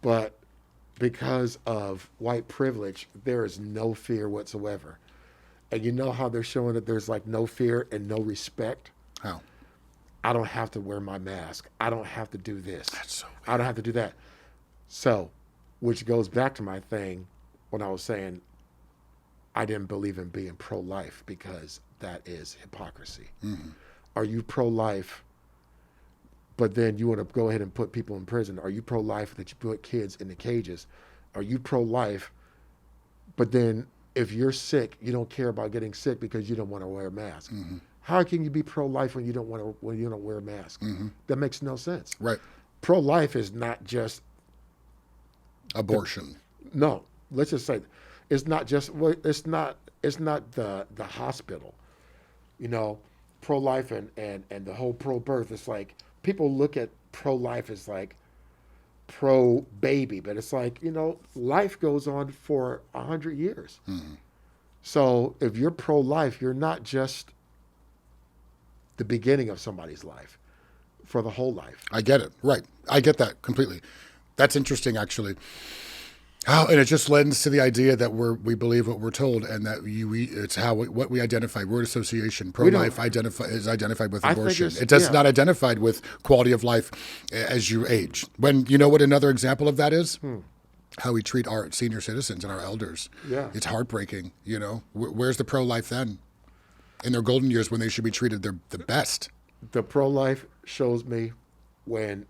But because of white privilege, there is no fear whatsoever. And you know how they're showing that there's like no fear and no respect? How? I don't have to wear my mask. I don't have to do this. That's so weird. I don't have to do that. So, which goes back to my thing when I was saying I didn't believe in being pro-life because that is hypocrisy. Mm-hmm. Are you pro-life, but then you want to go ahead and put people in prison? Are you pro-life that you put kids in the cages? Are you pro-life, but then if you're sick, you don't care about getting sick because you don't want to wear a mask? Mm-hmm. How can you be pro-life when you don't wear a mask? Mm-hmm. That makes no sense. Right. Pro-life is not just abortion. No, let's just say it's not just. Well, it's not the hospital. Pro-life and the whole pro-birth. It's like people look at pro-life as like pro-baby, but it's like life goes on for 100 years. Mm-hmm. So if you're pro-life, you're not just the beginning of somebody's life, for the whole life. I get it. Right. I get that completely. That's interesting, actually. And it just lends to the idea that we believe what we're told, and that it's what we identify. Word association. Pro-life is identified with abortion. It does not identified with quality of life as you age. When you know what another example of that is? How we treat our senior citizens and our elders. Yeah, it's heartbreaking. Where's the pro-life then? In their golden years, when they should be treated the best. The pro-life shows me when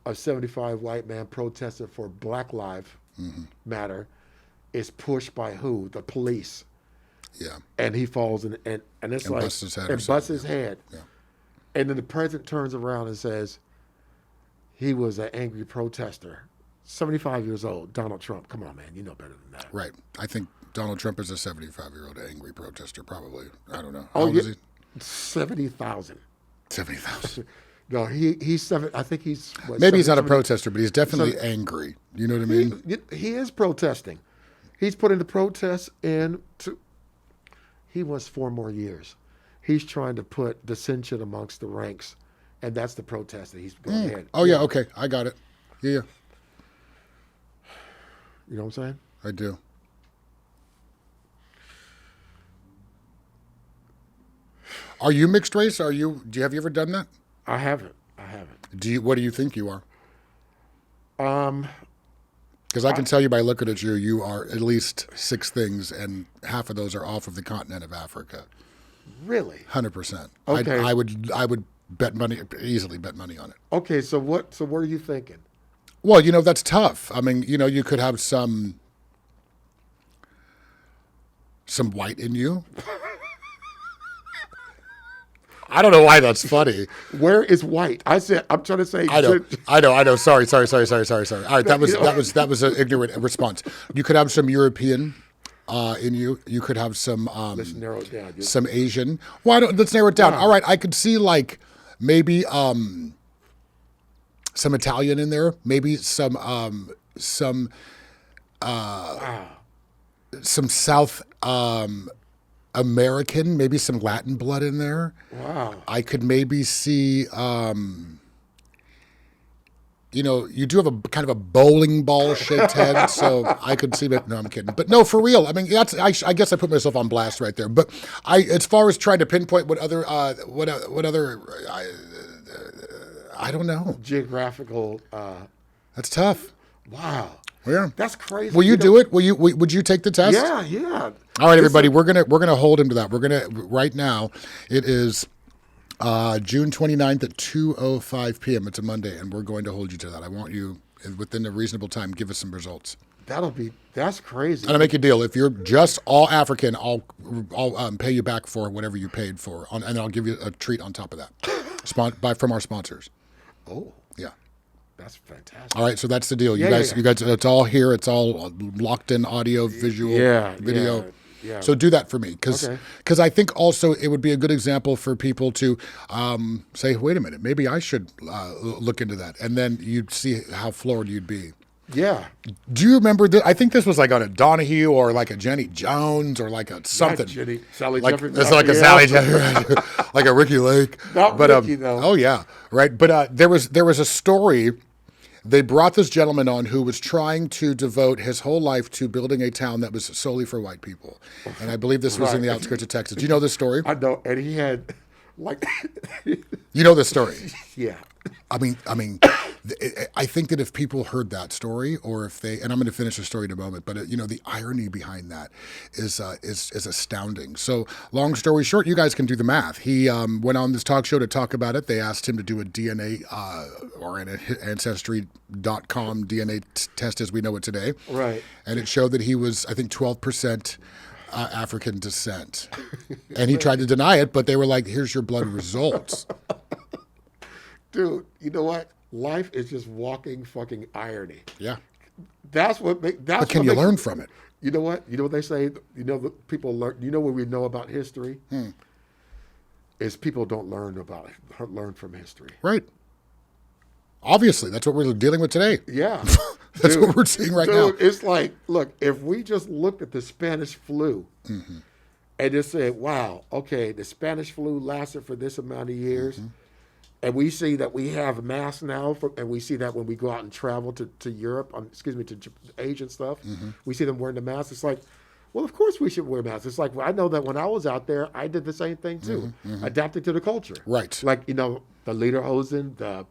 a 75 white man protested for Black Lives Matter is pushed by who? The police. Yeah. And he falls and it's like busts his head and busts his head. Yeah. And then the president turns around and says he was an angry protester. 75 years old, Donald Trump. Come on, man, you know better than that. Right. I think Donald Trump is a 75-year-old angry protester, probably. I don't know. How old is he? 70,000. 70,000. No, he's seven. I think he's maybe he's not a protester, but he's definitely angry. You know what I mean? He is protesting. He's putting the protests into. He wants 4 more years. He's trying to put dissension amongst the ranks, and that's the protest that he's going ahead. Oh yeah, okay, I got it. Yeah. You know what I'm saying? I do. Are you mixed race? Have you ever done that? I haven't. What do you think you are? Because I can tell you by looking at you, you are at least 6 things, and half of those are off of the continent of Africa. Really? 100%. Okay. I would easily bet money on it. Okay, so what are you thinking? Well, that's tough. I mean, you could have some white in you. I don't know why that's funny. Where is white? I'm trying to say. I know. Sorry. All right, that was an ignorant response. You could have some European in you. You could have some. Let's narrow it down. Some Asian. Let's narrow it down. All right, I could see like maybe some Italian in there, maybe some South American, maybe some Latin blood in there. Wow. I could maybe see, you do have a kind of a bowling ball shaped head, so I could see that. No, I'm kidding. But no, for real. I mean, I guess I put myself on blast right there. But as far as trying to pinpoint what other, I don't know. Geographical. That's tough. Wow. Yeah. That's crazy. Will you do it? Would you take the test? Yeah. All right, everybody, we're gonna hold him to that. We're gonna right now. It is June 29th at 2:05 p.m. It's a Monday, and we're going to hold you to that. I want you within a reasonable time. Give us some results. That's crazy. And I make a deal. If you're just all African, I'll pay you back for whatever you paid for, and I'll give you a treat on top of that, from our sponsors. Oh. Yeah. That's fantastic. All right, so that's the deal. You guys, it's all here. It's all locked in, audio, visual, video. Yeah. So do that for me, because I think also it would be a good example for people to say, wait a minute, maybe I should look into that, and then you'd see how floored you'd be. Yeah. Do you remember that? I think this was like on a Donahue or like a Jenny Jones or like a something. Sally like, Jeffrey. It's like a Sally Jeffrey, like a Ricky Lake. Not Ricky, though. Oh yeah, right. But there was a story. They brought this gentleman on who was trying to devote his whole life to building a town that was solely for white people, and I believe this was in the outskirts of Texas. Do you know this story? I know, and he had like. You know this story. Yeah. I mean, I think that if people heard that story, or if they, and I'm going to finish the story in a moment, but the irony behind that is astounding. So, long story short, you guys can do the math. He went on this talk show to talk about it. They asked him to do a DNA or an Ancestry.com DNA test as we know it today. Right. And it showed that he was, I think, 12% African descent. And he tried to deny it, but they were like, "Here's your blood results." Dude, you know what? Life is just walking fucking irony. Yeah. That's what But can you learn from it? You know what? You know what they say? People learn. You know what we know about history? Is people don't learn from history. Right. Obviously, that's what we're dealing with today. Yeah. That's what we're seeing right now. It's like, look, if we just looked at the Spanish flu and just said, wow, okay, the Spanish flu lasted for this amount of years. And we see that we have masks now, and we see that when we go out and travel to Europe, to Asia and stuff, we see them wearing the masks. It's like, well, of course we should wear masks. It's like, I know that when I was out there, I did the same thing too, adapted to the culture. Right. Like, the Lederhosen, the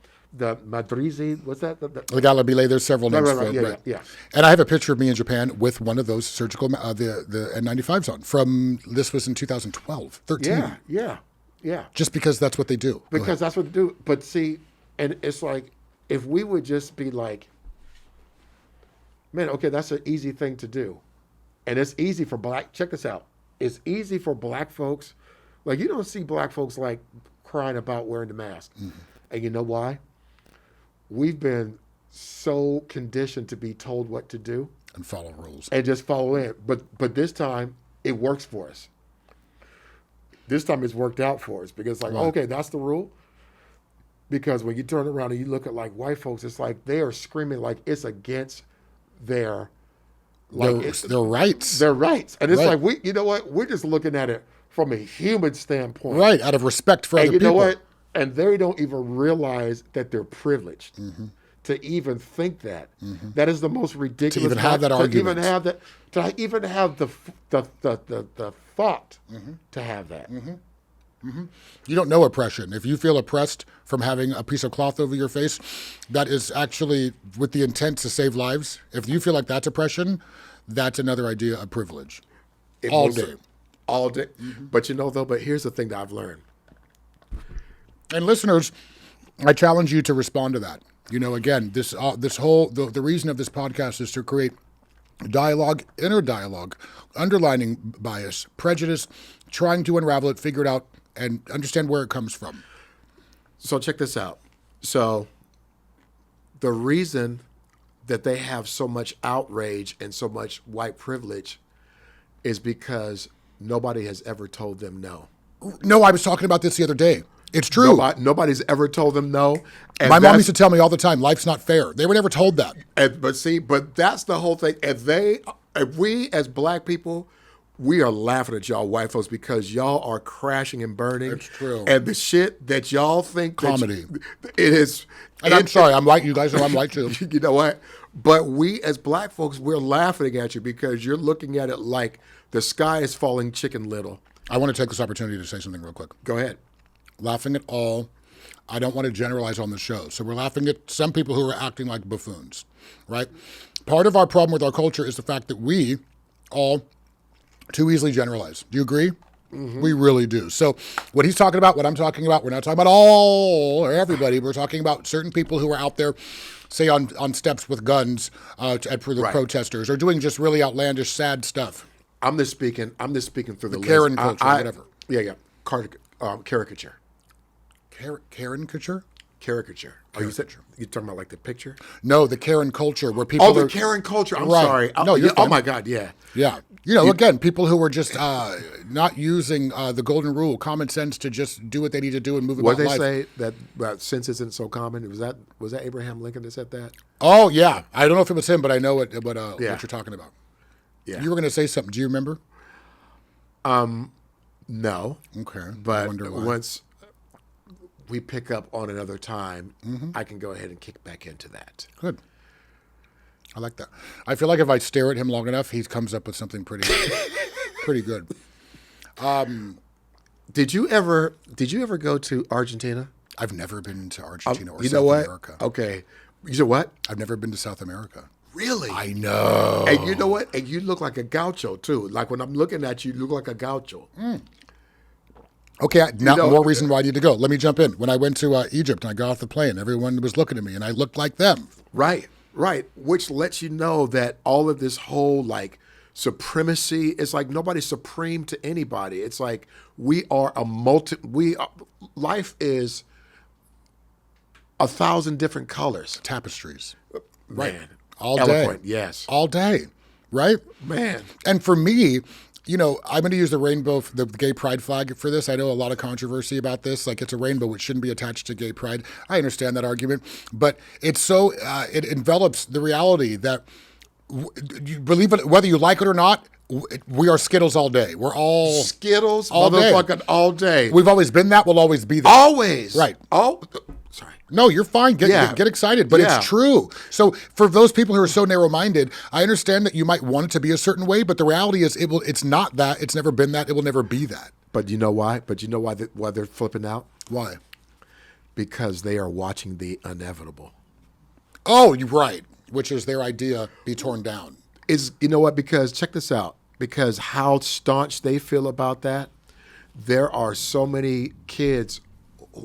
Madrizi, what's that? The Galabile, there's several names for it. Right. Yeah. And I have a picture of me in Japan with one of those surgical, the N95s on. This was in 2012, 13. Yeah. Just because that's what they do. Because that's what they do. But see, and it's like, if we would just be like, man, okay, that's an easy thing to do. And it's easy for check this out. It's easy for black folks. Like, you don't see black folks like crying about wearing the mask. And you know why? We've been so conditioned to be told what to do. And follow rules. And just follow it. But this time, it works for us. This time it's worked out for us because okay, that's the rule. Because when you turn around and you look at like white folks, it's like they are screaming like it's against their rights. Their rights. And it's like, you know what? We're just looking at it from a human standpoint. Right, out of respect for other people. You know what? And they don't even realize that they're privileged to even think that. That is the most ridiculous. To even have that argument. To even have the thought to have that. You don't know oppression. If you feel oppressed from having a piece of cloth over your face, that is actually with the intent to save lives. If you feel like that's oppression, that's another idea of privilege. All day. But but here's the thing that I've learned. And listeners, I challenge you to respond to that. Again, this whole the reason of this podcast is to create dialogue, inner dialogue, underlining bias, prejudice, trying to unravel it, figure it out, and understand where it comes from. So check this out. So the reason that they have so much outrage and so much white privilege is because nobody has ever told them no. No, I was talking about this the other day. It's true. Nobody's ever told them no. And my mom used to tell me all the time, life's not fair. They were never told that. But that's the whole thing. And if we as black people, we are laughing at y'all white folks because y'all are crashing and burning. It's true. And the shit that y'all think comedy. It is. And I'm sorry, I'm white. You guys know I'm white too. You know what? But we as black folks, we're laughing at you because you're looking at it like the sky is falling Chicken Little. I want to take this opportunity to say something real quick. Go ahead. Laughing at all. I don't want to generalize on the show. So we're laughing at some people who are acting like buffoons, right? Part of our problem with our culture is the fact that we all too easily generalize. Do you agree? Mm-hmm. We really do. So what he's talking about, what I'm talking about, we're not talking about all or everybody. We're talking about certain people who are out there, say on steps with guns for the protesters, or doing just really outlandish, sad stuff. I'm just speaking through the Karen culture, whatever. Yeah. Caricature. Caricature? Caricature. Oh, you talking about like the picture? No, the Karen culture where people. Oh, the Karen culture. I'm sorry. No, you're fine. Oh my God, yeah. Yeah. Again, people who were just not using the golden rule, common sense, to just do what they need to do and move about life. What they say that sense isn't so common? Was that Abraham Lincoln that said that? Oh yeah, I don't know if it was him, but I know what you're talking about. Yeah. You were going to say something. Do you remember? No. Okay. But once we pick up on another time, I can go ahead and kick back into that. Good. I like that. I feel like if I stare at him long enough, he comes up with something pretty good. Did you ever go to Argentina? I've never been to Argentina or you South know what? America. Okay. You know what? I've never been to South America. Really? I know. And you know what? And you look like a gaucho too. Like when I'm looking at you, you look like a gaucho. Okay, now more reason why I need to go. Let me jump in. When I went to Egypt and I got off the plane, everyone was looking at me and I looked like them. Right. Which lets you know that all of this whole like supremacy, it's like nobody's supreme to anybody. It's like we are life is 1,000 different colors. Tapestries. Right. Man. All Eloquent, day. Yes. All day. Right? Man. And for me, I'm going to use the gay pride flag for this. I know a lot of controversy about this. Like, it's a rainbow which shouldn't be attached to gay pride. I understand that argument. But it's so, it envelops the reality that, you believe it, whether you like it or not, we are Skittles all day. We're all Skittles, all motherfucking day. All day. We've always been that. We'll always be that. Always. Right. Sorry. No, you're fine. Get excited, but it's true. So for those people who are so narrow-minded, I understand that you might want it to be a certain way, but the reality is it's not that. It's never been that. It will never be that. But you know why? Why they're flipping out? Why? Because they are watching the inevitable. Oh, you're right. Which is their idea be torn down. You know what? Because check this out. Because how staunch they feel about that, there are so many kids,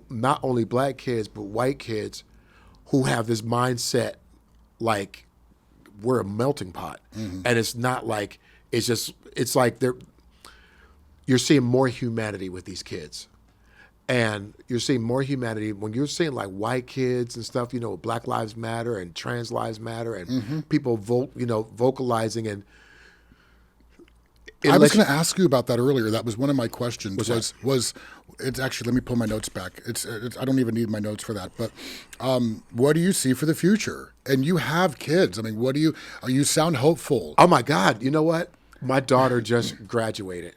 not only black kids, but white kids, who have this mindset like we're a melting pot. Mm-hmm. And it's not like, it's like you're seeing more humanity with these kids. And you're seeing more humanity when you're seeing like white kids and stuff, Black Lives Matter and Trans Lives Matter and people vocalizing and I was going to ask you about that earlier. That was one of my questions. Was it's actually, let me pull my notes back. It's I don't even need my notes for that. But what do you see for the future? And you have kids. I mean, you sound hopeful. Oh my God. You know what? My daughter just graduated.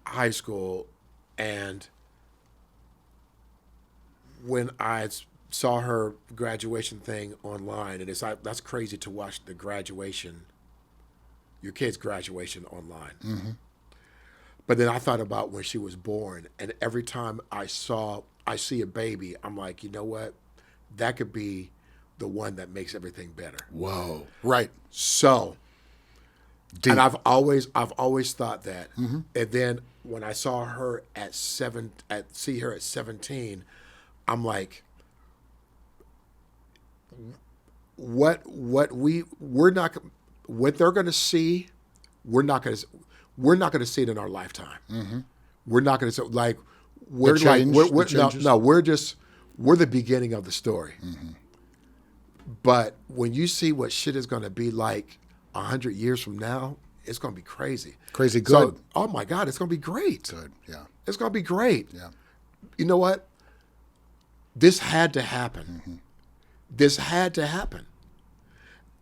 High school, and when I saw her graduation thing online, and it's like, that's crazy to watch your kid's graduation online. Mm-hmm. But then I thought about when she was born, and every time I see a baby, I'm like, you know what? That could be the one that makes everything better. Whoa. Right. So, deep. And I've always thought that. Mm-hmm. And then when I saw her at 17, I'm like, what they're going to see, we're not going to see it in our lifetime. Mm-hmm. We're not going to like we're the beginning of the story. Mm-hmm. But when you see what shit is going to be like 100 years from now, it's going to be crazy. Crazy good. So, oh my God, it's going to be great. Good, yeah. It's going to be great. Yeah. You know what? This had to happen. Mm-hmm. This had to happen.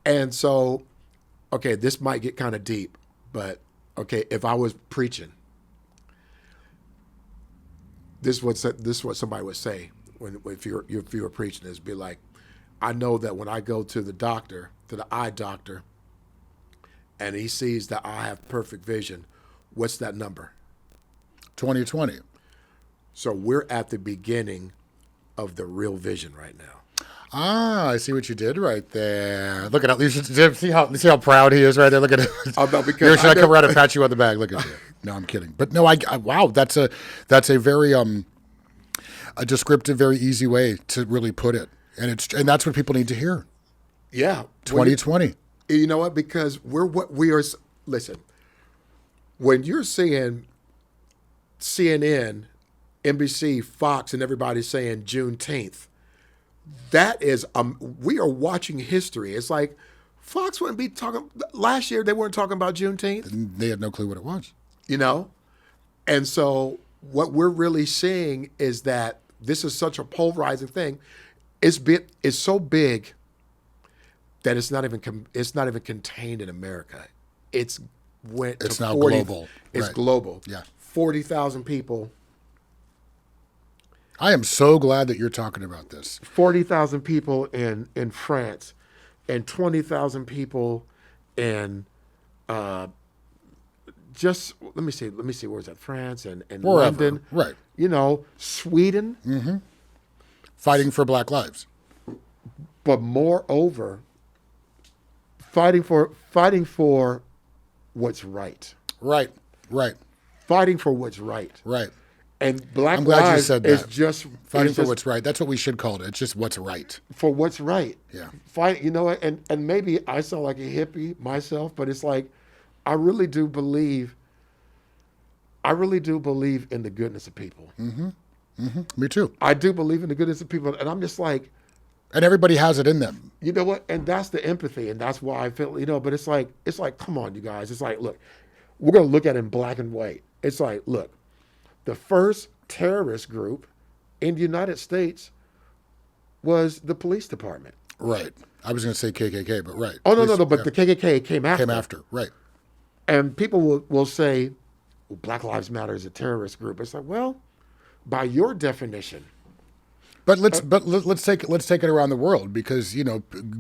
And so, okay, this might get kind of deep, but okay, if I was preaching, this is what somebody would say if you were preaching, is be like, I know that when I go to the doctor, to the eye doctor, and he sees that I have perfect vision, what's that number? 20/20. So we're at the beginning of the real vision right now. Ah, I see what you did right there. Look at it. See how proud he is right there. Look at it. Oh, no, because Here, should I come around and pat you on the back? Look at you. No, I'm kidding. But no, wow, that's a very a descriptive, very easy way to really put it, and that's what people need to hear. Yeah, 20/20. You know what? Because we're what we are. Listen, when you're seeing CNN, NBC, Fox, and everybody saying Juneteenth, that is, we are watching history. It's like Fox wouldn't be talking, last year they weren't talking about Juneteenth. They had no clue what it was. You know? And so what we're really seeing is that this is such a polarizing thing. It's so big that it's not even contained in America. It's now global. It's right. global. Yeah. 40,000 people. I am so glad that you're talking about this. 40,000 people in France, and 20,000 people in just let me see, where's that? France and London, right? You know, Sweden, Fighting for Black lives, but moreover, fighting for what's right. Right. Fighting for what's right. Right. And Black I'm glad lives you said that. is just Fighting for what's right. That's what we should call it. It's just what's right. For what's right. Yeah. Fight. You know, and maybe I sound like a hippie myself, but it's like I really do believe in the goodness of people. Me too. I do believe in the goodness of people, and I'm just like, and everybody has it in them. you know what? And that's the empathy, and that's why I feel, you know. But it's like, come on, you guys. It's like, look, we're gonna look at it in black and white. It's like, look, the first terrorist group in the United States was the police department. Right. I was going to say KKK, but right. Oh no, but the KKK came after. Came after, right? And people will say, well, Black Lives Matter is a terrorist group. It's like, well, by your definition. But let's take it around the world, because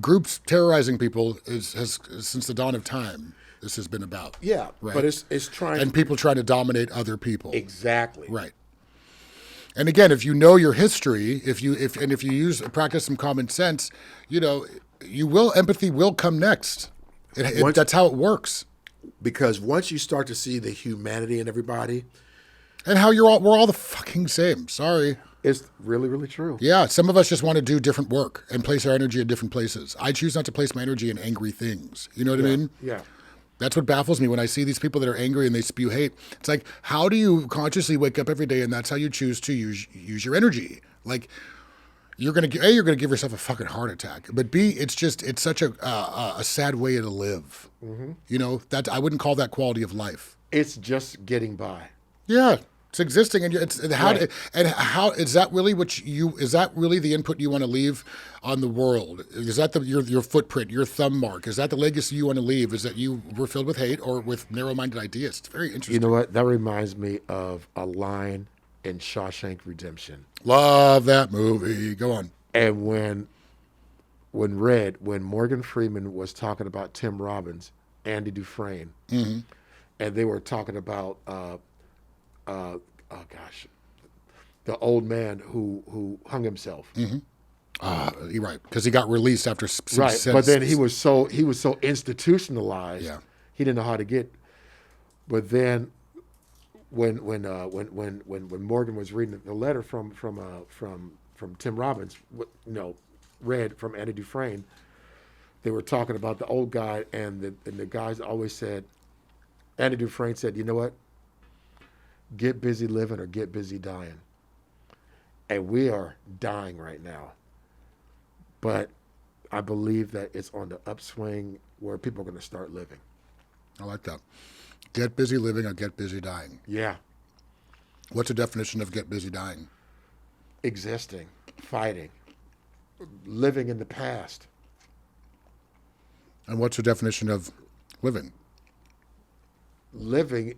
groups terrorizing people has since the dawn of time. This has been about. Yeah, right? But it's trying. And people trying to dominate other people. Exactly. Right. And again, if you know your history, if you practice some common sense, empathy will come next. That's how it works. Because once you start to see the humanity in everybody, and how we're all the fucking same. Sorry. It's really, really true. Yeah, some of us just want to do different work and place our energy in different places. I choose not to place my energy in angry things. You know what I mean? Yeah. That's what baffles me when I see these people that are angry and they spew hate. It's like, how do you consciously wake up every day and that's how you choose to use your energy? Like, you're gonna give yourself a fucking heart attack. But B, it's such a sad way to live. Mm-hmm. That I wouldn't call that quality of life. It's just getting by. Yeah. It's existing, and how is that really is that really the input you want to leave on the world? Is that your footprint, your thumb mark? Is that the legacy you want to leave? Is that you were filled with hate or with narrow-minded ideas? It's very interesting. You know what? That reminds me of a line in Shawshank Redemption. Love that movie. Go on. And when Morgan Freeman was talking about Tim Robbins, Andy Dufresne, and they were talking about. The old man who hung himself. Mm-hmm. You're right, because he got released after some right. sense. But then he was so institutionalized. Yeah. He didn't know how to get. But then, when Morgan was reading the letter from Tim Robbins, read from Andy Dufresne, they were talking about the old guy, and the guys always said, Andy Dufresne said, you know what? Get busy living or get busy dying. And we are dying right now. But I believe that it's on the upswing where people are going to start living. I like that. Get busy living or get busy dying. Yeah. What's the definition of get busy dying? Existing, fighting, living in the past. And what's the definition of living? Living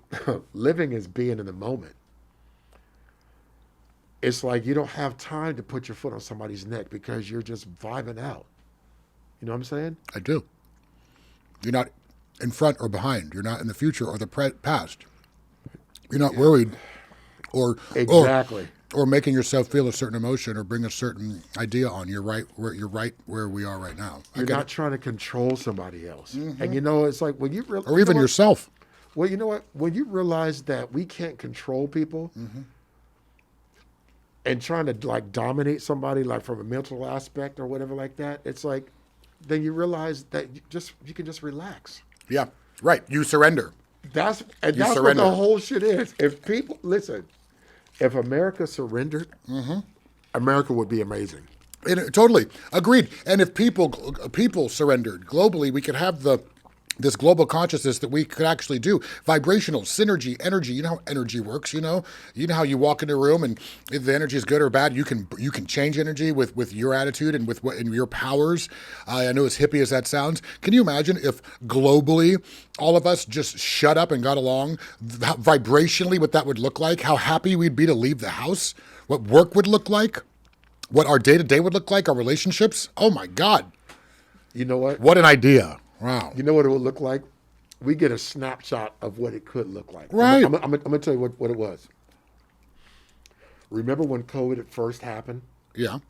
is being in the moment. It's like you don't have time to put your foot on somebody's neck because you're just vibing out. You know what I'm saying? I do. You're not in front or behind. You're not in the future or the past. You're not worried or exactly or making yourself feel a certain emotion or bring a certain idea on. You're right where we are right now. You're not trying to control somebody else. And it's like when you or even yourself. Well, you know what? When you realize that we can't control people and trying to like dominate somebody like from a mental aspect or whatever like that, it's like then you realize that you can just relax. Yeah, right. You surrender. That's what the whole shit is. If people listen, if America surrendered, America would be amazing. Totally agreed. And if people surrendered globally, we could have this global consciousness that we could actually do vibrational synergy, energy. You know how energy works. You know how you walk into a room and if the energy is good or bad, you can change energy with your attitude and with your powers. I know as hippie as that sounds, can you imagine if globally all of us just shut up and got along? Vibrationally, what that would look like? How happy we'd be to leave the house? What work would look like? What our day-to-day would look like? Our relationships? Oh my God! You know what? What an idea! Wow. You know what it would look like? We get a snapshot of what it could look like. Right. I'm going to tell you what it was. Remember when COVID at first happened? Yeah.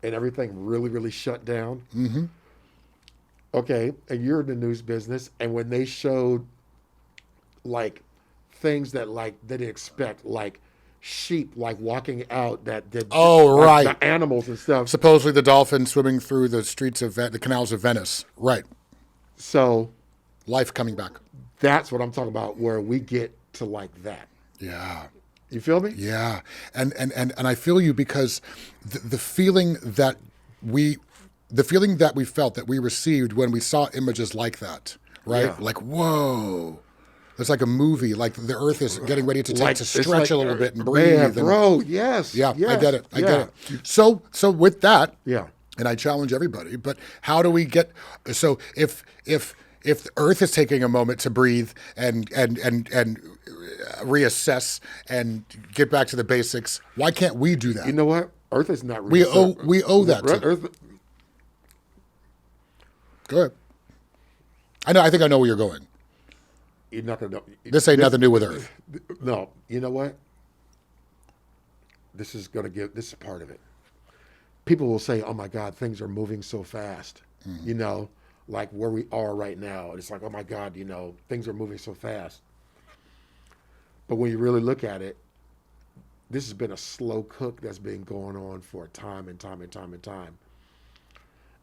And everything really, really shut down? Mm-hmm. Okay, and you're in the news business, and when they showed, like, things that, like, they didn't expect, like, sheep, like, walking out that did... right. The animals and stuff. Supposedly the dolphin swimming through the streets of the canals of Venice. Right. So, life coming back. That's what I'm talking about, where we get to like that. Yeah. You feel me? Yeah. And I feel you because the feeling that we felt that we received when we saw images like that, right? Yeah. Like, whoa. It's like a movie, like the earth is getting ready to stretch a little bit and breathe. Man, bro, yes. Yeah, yes, I get it. I get it. So with that, yeah. And I challenge everybody, but how do we get, so if the earth is taking a moment to breathe and reassess and get back to the basics, why can't we do that? You know what? Earth is not we owe that to Earth. Go ahead. I think I know where you're going. You're not gonna know. This ain't nothing new with Earth. No, you know what? This is part of it. People will say, "Oh my God, things are moving so fast." Mm-hmm. You know, like where we are right now. It's like, "Oh my God, things are moving so fast." But when you really look at it, this has been a slow cook that's been going on for time and time and time and time.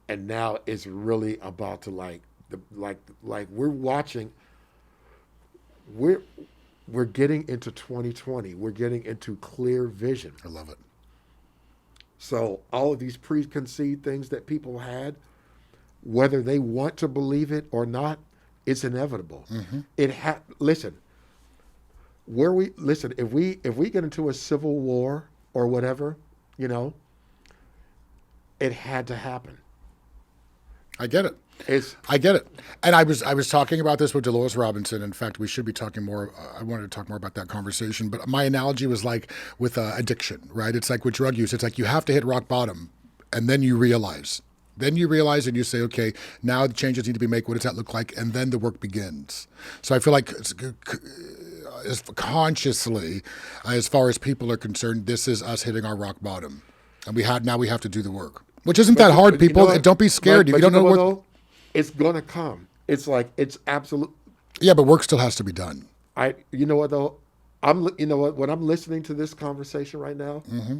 And now it's really about to like we're watching. We're getting into 2020. We're getting into clear vision. I love it. So all of these preconceived things that people had, whether they want to believe it or not, it's inevitable. Mm-hmm. Listen. If we get into a civil war or whatever, it had to happen. I get it. I get it. And I was talking about this with Dolores Robinson. In fact, we should be talking more. I wanted to talk more about that conversation. But my analogy was like with addiction, right? It's like with drug use. It's like you have to hit rock bottom, and then you realize. Then you realize and you say, okay, now the changes need to be made. What does that look like? And then the work begins. So I feel like as consciously, as far as people are concerned, this is us hitting our rock bottom. And now we have to do the work. Which isn't that hard, people. Don't be scared. If you don't know what... It's gonna come. It's like it's absolute. Yeah, but work still has to be done. You know what though? When I'm listening to this conversation right now, mm-hmm.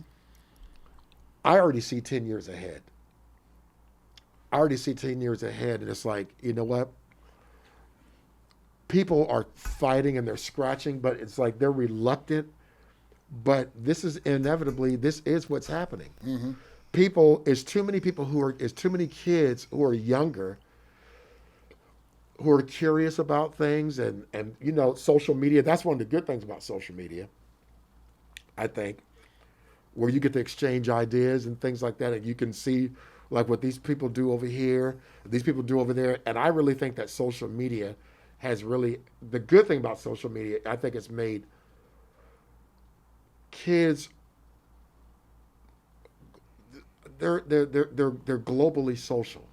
I already see 10 years ahead. And it's like, you know what? People are fighting and they're scratching, but it's like they're reluctant. But this is what's happening. Mm-hmm. It's too many kids who are younger who are curious about things, and social media. That's one of the good things about social media, I think, where you get to exchange ideas and things like that, and you can see like what these people do over here, these people do over there. And I really think that social media has really, the good thing about social media, I think it's made kids, they're globally social.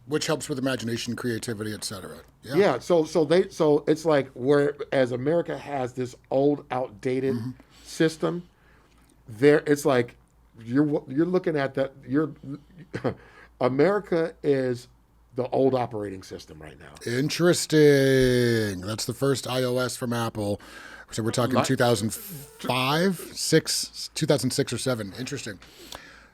Which helps with imagination, creativity, etc. Yeah. So it's like, whereas America has this old, outdated system, it's like you're looking at that. America is the old operating system right now. Interesting. That's the first iOS from Apple. So we're talking 2005, 2006 or 7. Interesting.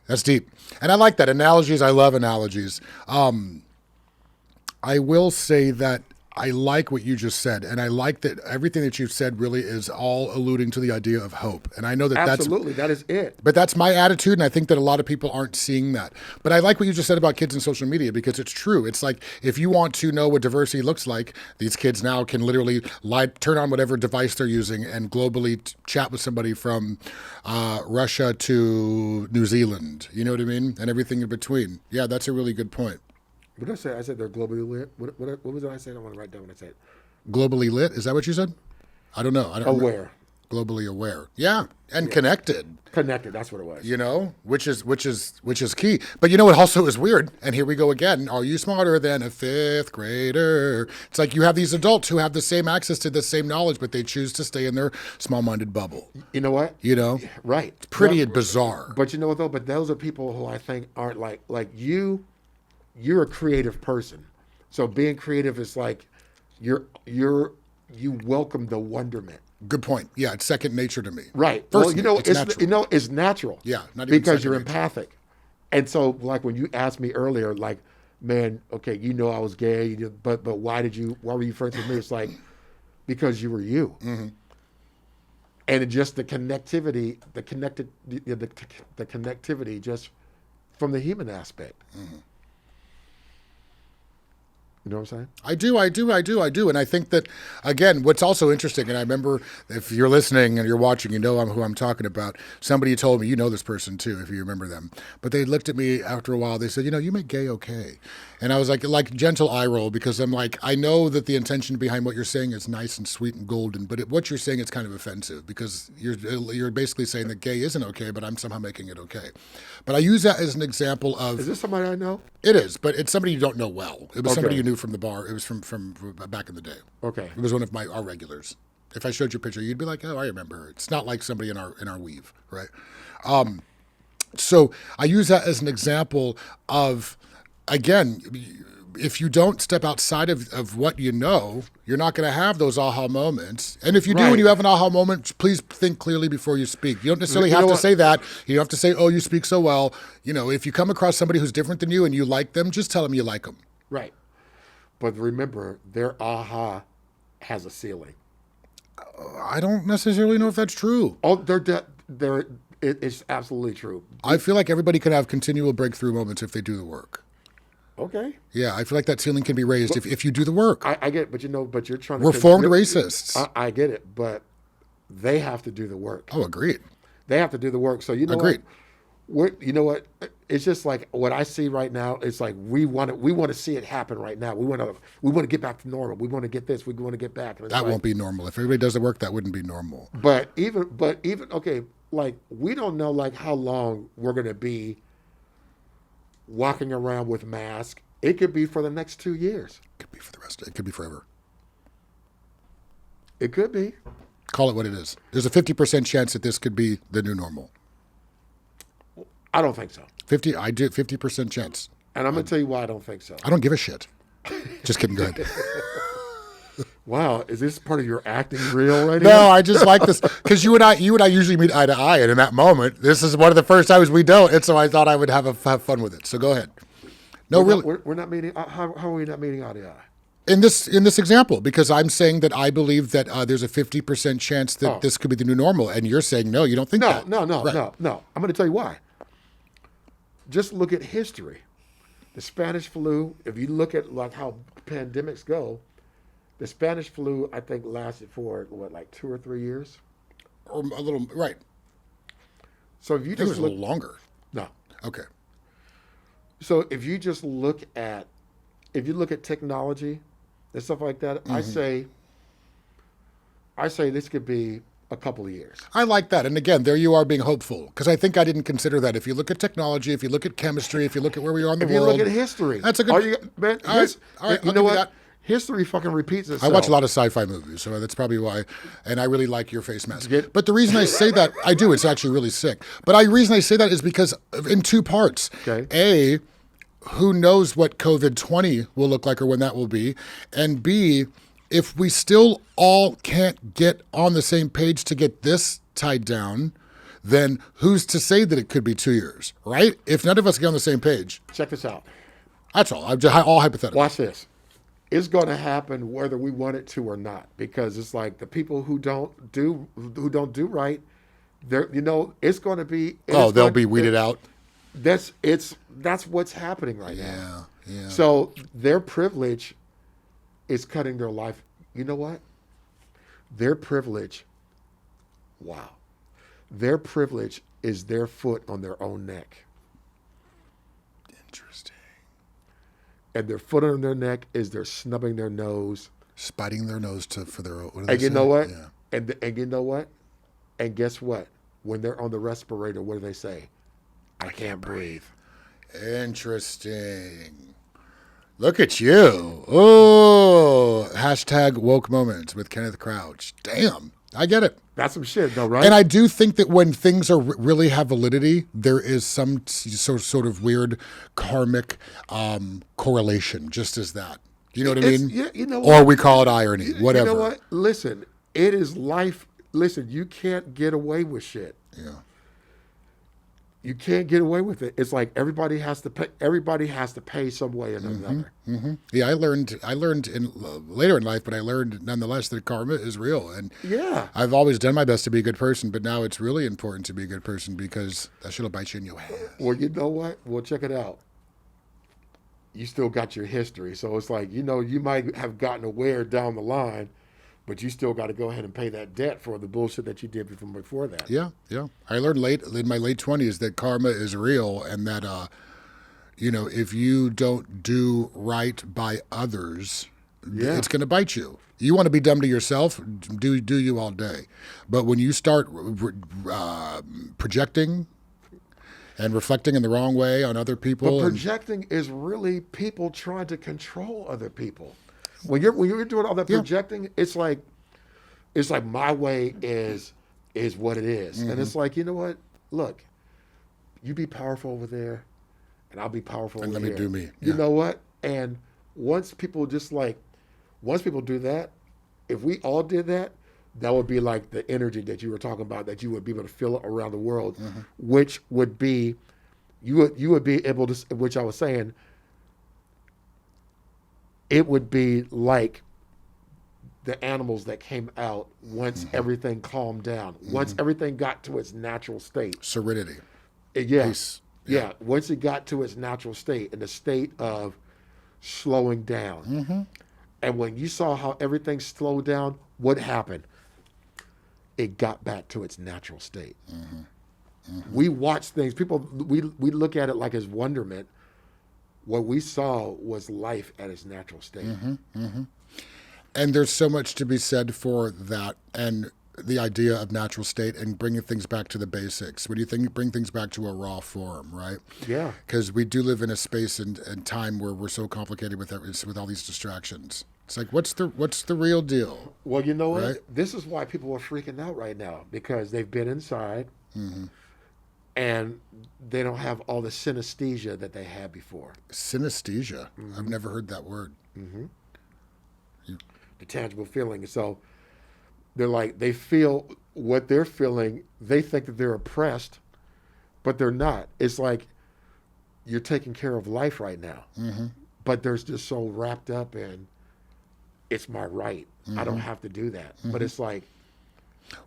That's deep. And I like that. Analogies, I love analogies. I will say that I like what you just said, and I like that everything that you've said really is all alluding to the idea of hope. And I know that absolutely, that is it. But that's my attitude, and I think that a lot of people aren't seeing that. But I like what you just said about kids and social media, because it's true. It's like, if you want to know what diversity looks like, these kids now can literally turn on whatever device they're using and globally chat with somebody from Russia to New Zealand. You know what I mean? And everything in between. Yeah, that's a really good point. What did I say? I said they're globally lit. What was it I said? I want to write down what I said. Globally lit? Is that what you said? I don't know. Aware. Globally aware. Yeah, and connected. Connected. That's what it was. Which is key. But you know what also is weird? And here we go again. Are you smarter than a 5th grader? It's like you have these adults who have the same access to the same knowledge, but they choose to stay in their small-minded bubble. You know what? Right. It's pretty bizarre. But you know what though? But those are people who I think aren't like you. You're a creative person, so being creative is like you welcome the wonderment. Good point. Yeah, it's second nature to me. Right. Personally, well, it's natural. Yeah, not even because you're nature. empathic, and so like when you asked me earlier, like, man, okay, I was gay, but why were you friends with me? It's like because you were you, and just the connectivity, the connectivity, just from the human aspect. You know what I'm saying? I do. And I think that, again, what's also interesting, and I remember, if you're listening and you're watching, you know who I'm talking about. Somebody told me, you know this person too, if you remember them. But they looked at me after a while, they said, you make gay okay. And I was like gentle eye roll, because I'm like, I know that the intention behind what you're saying is nice and sweet and golden, but what you're saying is kind of offensive, because you're basically saying that gay isn't okay, but I'm somehow making it okay. But I use that as an example of... Is this somebody I know? It is, but it's somebody you don't know well. It was somebody you knew from the bar. It was from back in the day. Okay. It was one of our regulars. If I showed you a picture, you'd be like, oh, I remember her. It's not like somebody in our weave, right? So I use that as an example of, again, if you don't step outside of what you know, you're not going to have those aha moments. And if you do, and you have an aha moment, please think clearly before you speak. You don't necessarily have to say that. You don't have to say, oh, you speak so well. If you come across somebody who's different than you and you like them, just tell them you like them. Right. But remember, their aha has a ceiling. I don't necessarily know if that's true. Oh, it's absolutely true. I feel like everybody can have continual breakthrough moments if they do the work. Okay. Yeah, I feel like that ceiling can be raised if you do the work. I get it, but you're trying to... We're formed racists. I get it, but they have to do the work. Oh, agreed. They have to do the work. So agreed. You know what? It's just like what I see right now. It's like we want to see it happen right now. We want to get back to normal. We want to get this. We want to get back. That won't be normal. If everybody does the work, that wouldn't be normal. But even okay, like we don't know like how long we're gonna be walking around with masks. It could be for the next 2 years. It could be for the rest of it. It could be forever. It could be. Call it what it is. There's a 50% chance that this could be the new normal. I don't think so. 50% chance. And I'm going to tell you why I don't think so. I don't give a shit. Just kidding. Go ahead. Wow, is this part of your acting reel right now? No, I just like this because you and I usually meet eye to eye, and in that moment, this is one of the first times we don't, and so I thought I would have fun with it. So go ahead. No, we're not meeting. How are we not meeting eye to eye? In this example, because I'm saying that I believe that there's a 50% chance that this could be the new normal, and you're saying no, you don't think that. No. I'm going to tell you why. Just look at history. The Spanish flu, if you look at like how pandemics go, the Spanish flu, I think, lasted for what, like 2 or 3 years, or a little, right? So if you I think it just was a look, little longer. no. Okay. So if you just look at, technology and stuff like that, I say this could be a couple of years. I like that. And again, there you are being hopeful, because I think I didn't consider that. If you look at technology, if you look at chemistry, if you look at where we are in the If world. you look at history, That's a good. man. All right, You I'll know give what? you that. History fucking repeats itself. I watch a lot of sci-fi movies, so that's probably why. And I really like your face mask. Get- But the reason I say that, I do, it's actually really sick. But the reason I say that is because in 2 parts. Okay. A, who knows what COVID-20 will look like or when that will be? And B, if we still all can't get on the same page to get this tied down, then who's to say that it could be 2 years, right? If none of us get on the same page. Check this out. That's all. I'm just all hypothetical. Watch this. It's going to happen whether we want it to or not, because it's like the people who don't do right, it's going to be. They'll be weeded out. That's what's happening right now. Yeah. So their privilege is cutting their life. You know what? Their privilege. Wow. Their privilege is their foot on their own neck. Interesting. And their foot on their neck is they're snubbing their nose, Spiting their nose for their own. and you know what? Yeah. And you know what? And guess what? When they're on the respirator, what do they say? I can't breathe. Interesting. Look at you. Oh, hashtag woke moments with Kenneth Crouch. Damn, I get it. That's some shit, though, right? And I do think that when things are really have validity, there is some sort of weird karmic correlation, just as that. You know what I mean? Yeah, you know Or what? we call it irony, whatever. You know what? Listen, it is life. Listen, you can't get away with shit. Yeah. You can't get away with it. It's like everybody has to pay. Everybody has to pay some way or another. Mm-hmm. Yeah, I learned later in life, but I learned nonetheless that karma is real. And Yeah. I've always done my best to be a good person, but now it's really important to be a good person because that shit'll bite you in your ass. Well, you know what? Well, check it out. You still got your history, so it's like you might have gotten aware down the line, but you still got to go ahead and pay that debt for the bullshit that you did from before that. Yeah. I learned in my late 20s that karma is real, and that if you don't do right by others, it's going to bite you. You want to be dumb to yourself, do you all day. But when you start projecting and reflecting in the wrong way on other people. But projecting is really people trying to control other people. When you're doing all that projecting, it's like my way is what it is. And it's like, you know what? Look, you be powerful over there, and I'll be powerful And over let me here. do me. You Yeah. know what? And once people do that, if we all did that, that would be like the energy that you were talking about, that you would be able to feel around the world, which would be, you would be able to, which I was saying, it would be like the animals that came out once everything calmed down, once everything got to its natural state. Serenity. Yeah. Peace. Yeah. Once it got to its natural state, in the state of slowing down. And when you saw how everything slowed down, what happened? It got back to its natural state. We watch things, we look at it like as wonderment. What we saw was life at its natural state. And there's so much to be said for that, and the idea of natural state and bringing things back to the basics. When you bring things back to a raw form, right? Yeah. Because we do live in a space and time where we're so complicated with all these distractions. It's like, what's the real deal? Well, you know what? Right? This is why people are freaking out right now, because they've been inside and they don't have all the synesthesia that they had before. Synesthesia. I've never heard that word. The tangible feeling. So they're like, they feel what they're feeling. They think that they're oppressed, but they're not. It's like you're taking care of life right now, but they're just so wrapped up in, it's my right. I don't have to do that. But it's like,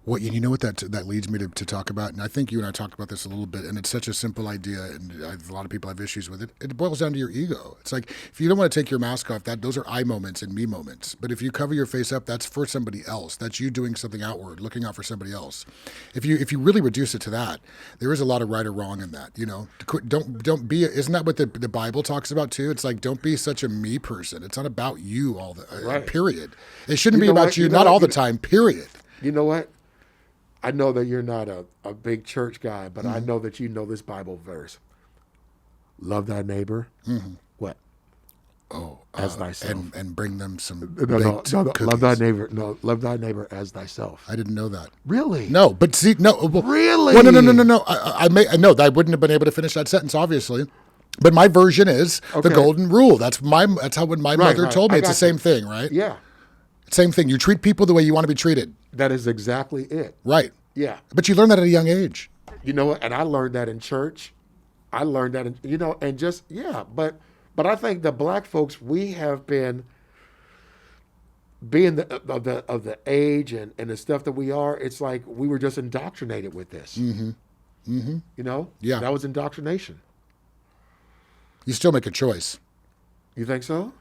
Well, you know what that leads me to talk about, and I think you and I talked about this a little bit, and it's such a simple idea, and a lot of people have issues with it. It boils down to your ego. It's like, if you don't want to take your mask off, those are I moments and me moments. But if you cover your face up, that's for somebody else. That's you doing something outward, looking out for somebody else. If you really reduce it to that, there is a lot of right or wrong in that. Don't be. Isn't that what the Bible talks about too? It's like, don't be such a me person. It's not about you all the right. Period. It shouldn't be about you. Not all the time. Period. You know what? I know that you're not a big church guy, but I know that you know this Bible verse. Love thy neighbor. What? Oh, as thyself. And bring them some no, cookies. Love thy neighbor. No, love thy neighbor as thyself. I didn't know that. Really? No, but see, no. Well, really? Well, no. I wouldn't have been able to finish that sentence, obviously. But my version is the golden rule. That's how when my mother told me. It's the same thing, right? Yeah. Same thing. You treat people the way you want to be treated. That is exactly it. Right. Yeah. But you learn that at a young age. You know what? And I learned that in church. I learned that but I think the black folks, we have been being of the age and the stuff that we are, it's like we were just indoctrinated with this. You know? Yeah. That was indoctrination. You still make a choice. You think so?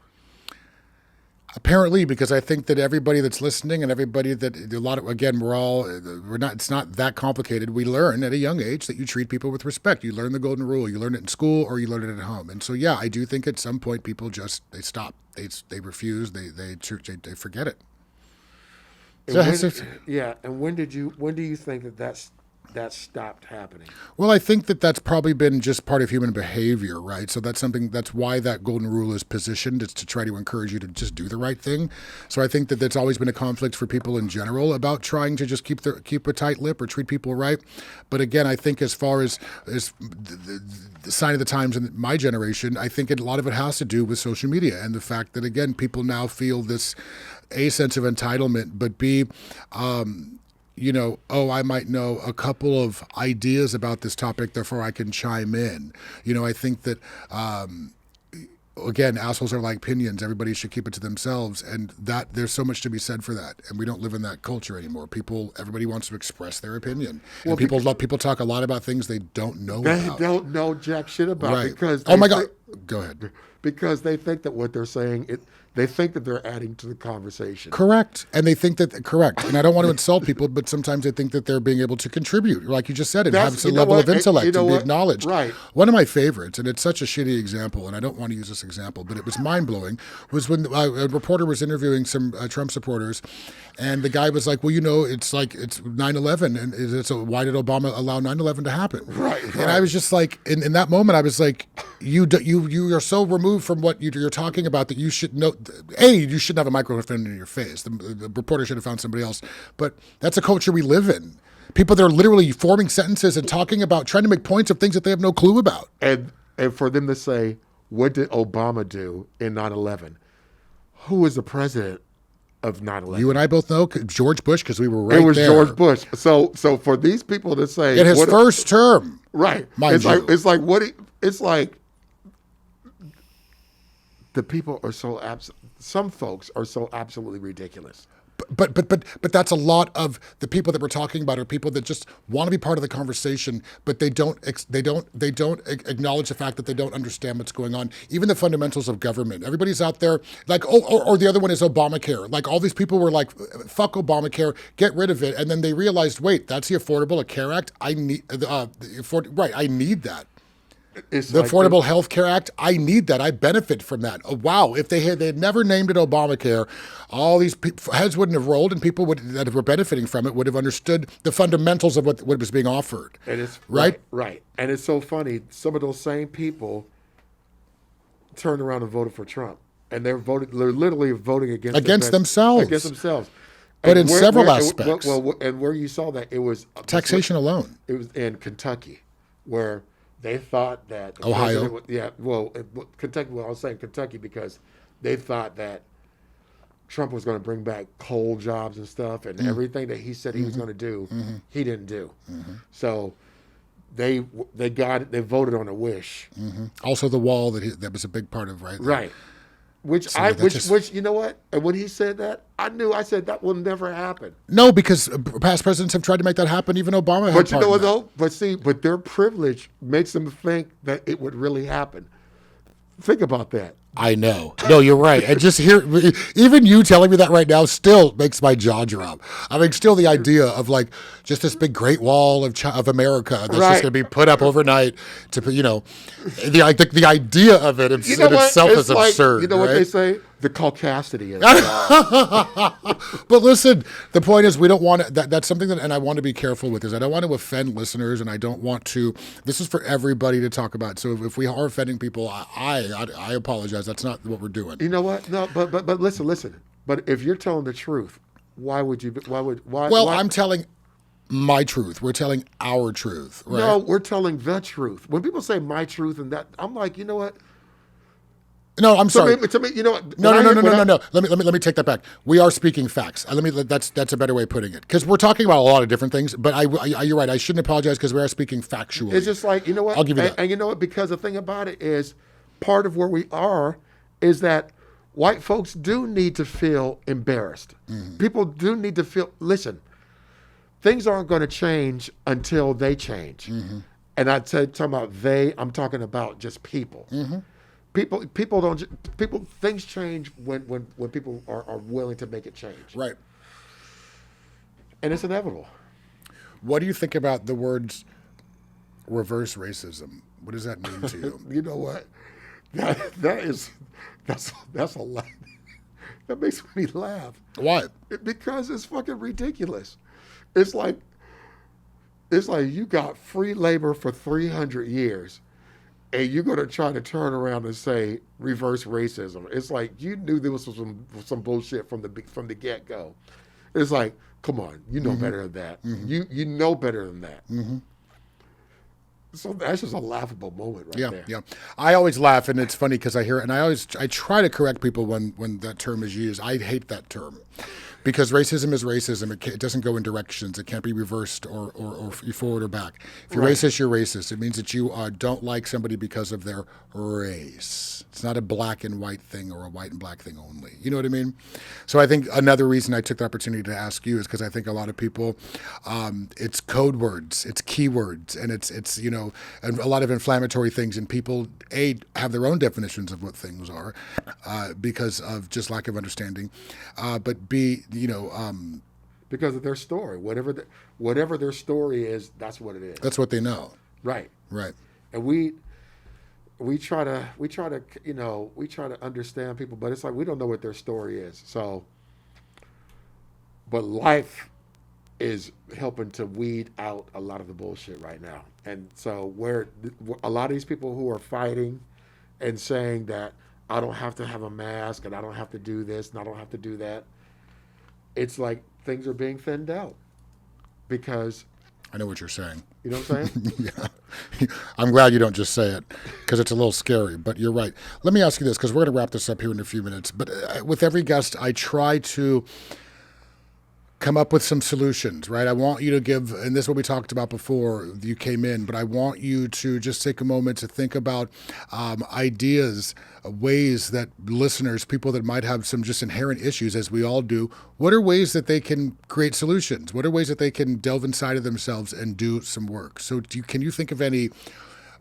Apparently, because I think that everybody that's listening and everybody it's not that complicated. We learn at a young age that you treat people with respect. You learn the golden rule. You learn it in school or you learn it at home. And so, yeah, I do think at some point people they stop. They refuse. They forget it. And when do you think that stopped happening? Well, I think that's probably been just part of human behavior, right? So that's why that golden rule is positioned. It's to try to encourage you to just do the right thing. So I think that that's always been a conflict for people in general about trying to just keep a tight lip or treat people right. But again, I think as far as the sign of the times in my generation, I think a lot of it has to do with social media and the fact that, again, people now feel this A, sense of entitlement, but B, I might know a couple of ideas about this topic, therefore I can chime in. I think that, again, assholes are like opinions. Everybody should keep it to themselves. And that there's so much to be said for that. And we don't live in that culture anymore. Everybody wants to express their opinion. And people talk a lot about things they don't know about. They don't know jack shit about right. Because oh my God. Go ahead. Because they think that what they're saying, they think that they're adding to the conversation. Correct. And they think that, correct. And I don't want to insult people, but sometimes they think that they're being able to contribute, like you just said, and have some level of intellect and be acknowledged. Right. One of my favorites, and it's such a shitty example, and I don't want to use this example, but it was mind-blowing, was when a reporter was interviewing some Trump supporters, and the guy was like, well, it's 9/11, and why did Obama allow 9/11 to happen? Right. And I was just like, in that moment, I was like, you are so removed from what you're talking about that you should know. You shouldn't have a microphone in your face. The reporter should have found somebody else. But that's a culture we live in. People that are literally forming sentences and talking about, trying to make points of things that they have no clue about. And for them to say, what did Obama do in 9/11? Who was the president of 9/11? You and I both know George Bush, because we were right there. It was George Bush. So for these people to say... In his first term. Right. It's like the people are so some folks are so absolutely ridiculous. But that's a lot of the people that we're talking about are people that just want to be part of the conversation, but they don't acknowledge the fact that they don't understand what's going on. Even the fundamentals of government. Everybody's out there like, or the other one is Obamacare. Like all these people were like, fuck Obamacare, get rid of it, and then they realized, wait, that's the Affordable Care Act. I need I need that. The Affordable Health Care Act, I need that. I benefit from that. Oh, wow. If they had never named it Obamacare, all these heads wouldn't have rolled, and people that were benefiting from it would have understood the fundamentals of what was being offered. And it's right. And it's so funny. Some of those same people turned around and voted for Trump, and they're literally voting against themselves. Against themselves. But in several aspects. And where you saw that, it was taxation alone. It was in Kentucky, where they thought that Ohio. Kentucky. Well, I was saying Kentucky because they thought that Trump was going to bring back coal jobs and stuff, and everything that he said he was going to do, he didn't do. So they voted on a wish. Also, the wall that was a big part of, right? Right. Which you know what? And when he said that, I said that will never happen. No, because past presidents have tried to make that happen. Even Obama had. But you know what though? But their privilege makes them think that it would really happen. Think about that. I know. No, you're right. And just even you telling me that right now still makes my jaw drop. I mean, still the idea of like just this big Great Wall of America that's just going to be put up overnight to, the idea of it in itself is absurd. You know what they say? The caucasity is. But listen, the point is we don't want to, that's something that, and I want to be careful with, is I don't want to offend listeners, and I don't want to, this is for everybody to talk about. So if we are offending people, I apologize. That's not what we're doing. You know what? No, but listen. But if you're telling the truth, why? Well, I'm telling my truth. We're telling our truth, right? No, we're telling the truth. When people say my truth and that, I'm like, you know what? No, I'm sorry. To me, you know what? No. Let me take that back. We are speaking facts. That's a better way of putting it, because we're talking about a lot of different things. But you're right. I shouldn't apologize because we are speaking factually. It's just like, you know what? I'll give you that. And you know what? Because the thing about it is, part of where we are is that white folks do need to feel embarrassed. Mm-hmm. People do need to feel. Listen, things aren't going to change until they change. Mm-hmm. And talking about they, I'm talking about just people. Mm-hmm. Things change when people are willing to make it change. Right. And it's inevitable. What do you think about the words reverse racism? What does that mean to you? You know what? That's a lot. That makes me laugh. Why? Because it's fucking ridiculous. It's like you got free labor for 300 years. And you're going to try to turn around and say reverse racism. It's like you knew there was some bullshit from the get-go. It's like, come on, you know better than that. Mm-hmm. You know better than that. Mm-hmm. So that's just a laughable moment there. Yeah. I always laugh, and it's funny because I hear it, and I try to correct people when that term is used. I hate that term. Because racism is racism. It doesn't go in directions. It can't be reversed or forward or back. If you're racist, you're racist. It means that you don't like somebody because of their race. It's not a black and white thing or a white and black thing only. You know what I mean? So I think another reason I took the opportunity to ask you is because I think a lot of people, it's code words, it's keywords, and it's and a lot of inflammatory things. And people, A, have their own definitions of what things are because of just lack of understanding. But B, because of their story, whatever their story is, that's what it is. That's what they know. Right. And we try to understand people, but it's like we don't know what their story is. So, but life is helping to weed out a lot of the bullshit right now. And so where a lot of these people who are fighting and saying that I don't have to have a mask and I don't have to do this and I don't have to do that, it's like things are being thinned out because... I know what you're saying. You know what I'm saying? Yeah. I'm glad you don't just say it because it's a little scary, but you're right. Let me ask you this, because we're going to wrap this up here in a few minutes. But with every guest, I try to come up with some solutions, right? I want you to give, and this is what we talked about before you came in, but I want you to just take a moment to think about ideas, ways that listeners, people that might have some just inherent issues, as we all do, what are ways that they can create solutions? What are ways that they can delve inside of themselves and do some work? So can you think of any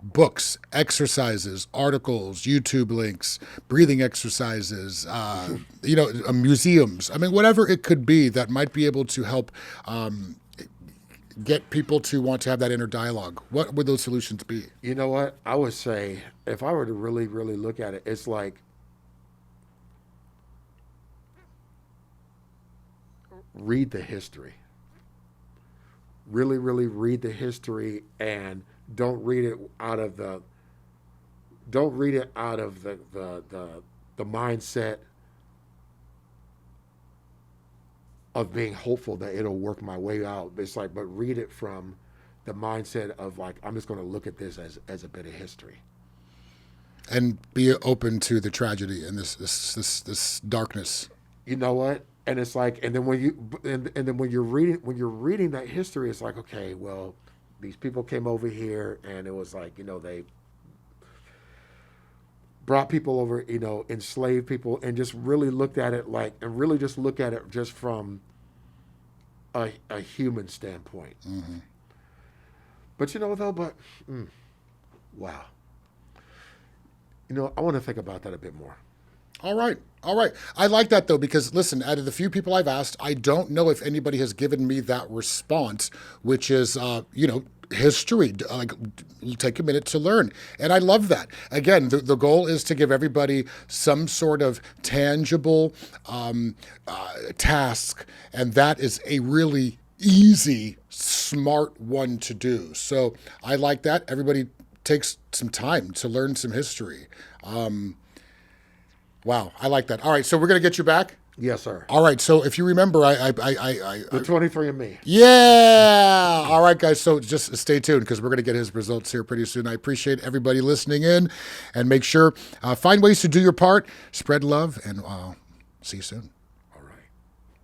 books, exercises, articles, YouTube links, breathing exercises, museums. I mean, whatever it could be that might be able to help get people to want to have that inner dialogue. What would those solutions be? You know what? I would say, if I were to really, really look at it, it's like read the history. Really, really read the history, and don't read it out of the mindset of being hopeful that it'll work my way out. It's like, but read it from the mindset of like, I'm just going to look at this as a bit of history, and be open to the tragedy and this darkness. You know what? And it's like, and then when you're reading that history, it's like, okay, well, these people came over here, and it was like, brought people over, enslaved people, and just really looked at it just from a human standpoint. Mm-hmm. But wow. I want to think about that a bit more. All right. I like that, though, because, listen, out of the few people I've asked, I don't know if anybody has given me that response, which is, history. Like, take a minute to learn. And I love that. Again, the goal is to give everybody some sort of tangible task, and that is a really easy, smart one to do. So I like that. Everybody takes some time to learn some history. Wow, I like that. All right, so we're going to get you back? Yes, sir. All right, so if you remember, The 23andMe. Yeah! All right, guys, so just stay tuned because we're going to get his results here pretty soon. I appreciate everybody listening in, and make sure, find ways to do your part, spread love, and see you soon.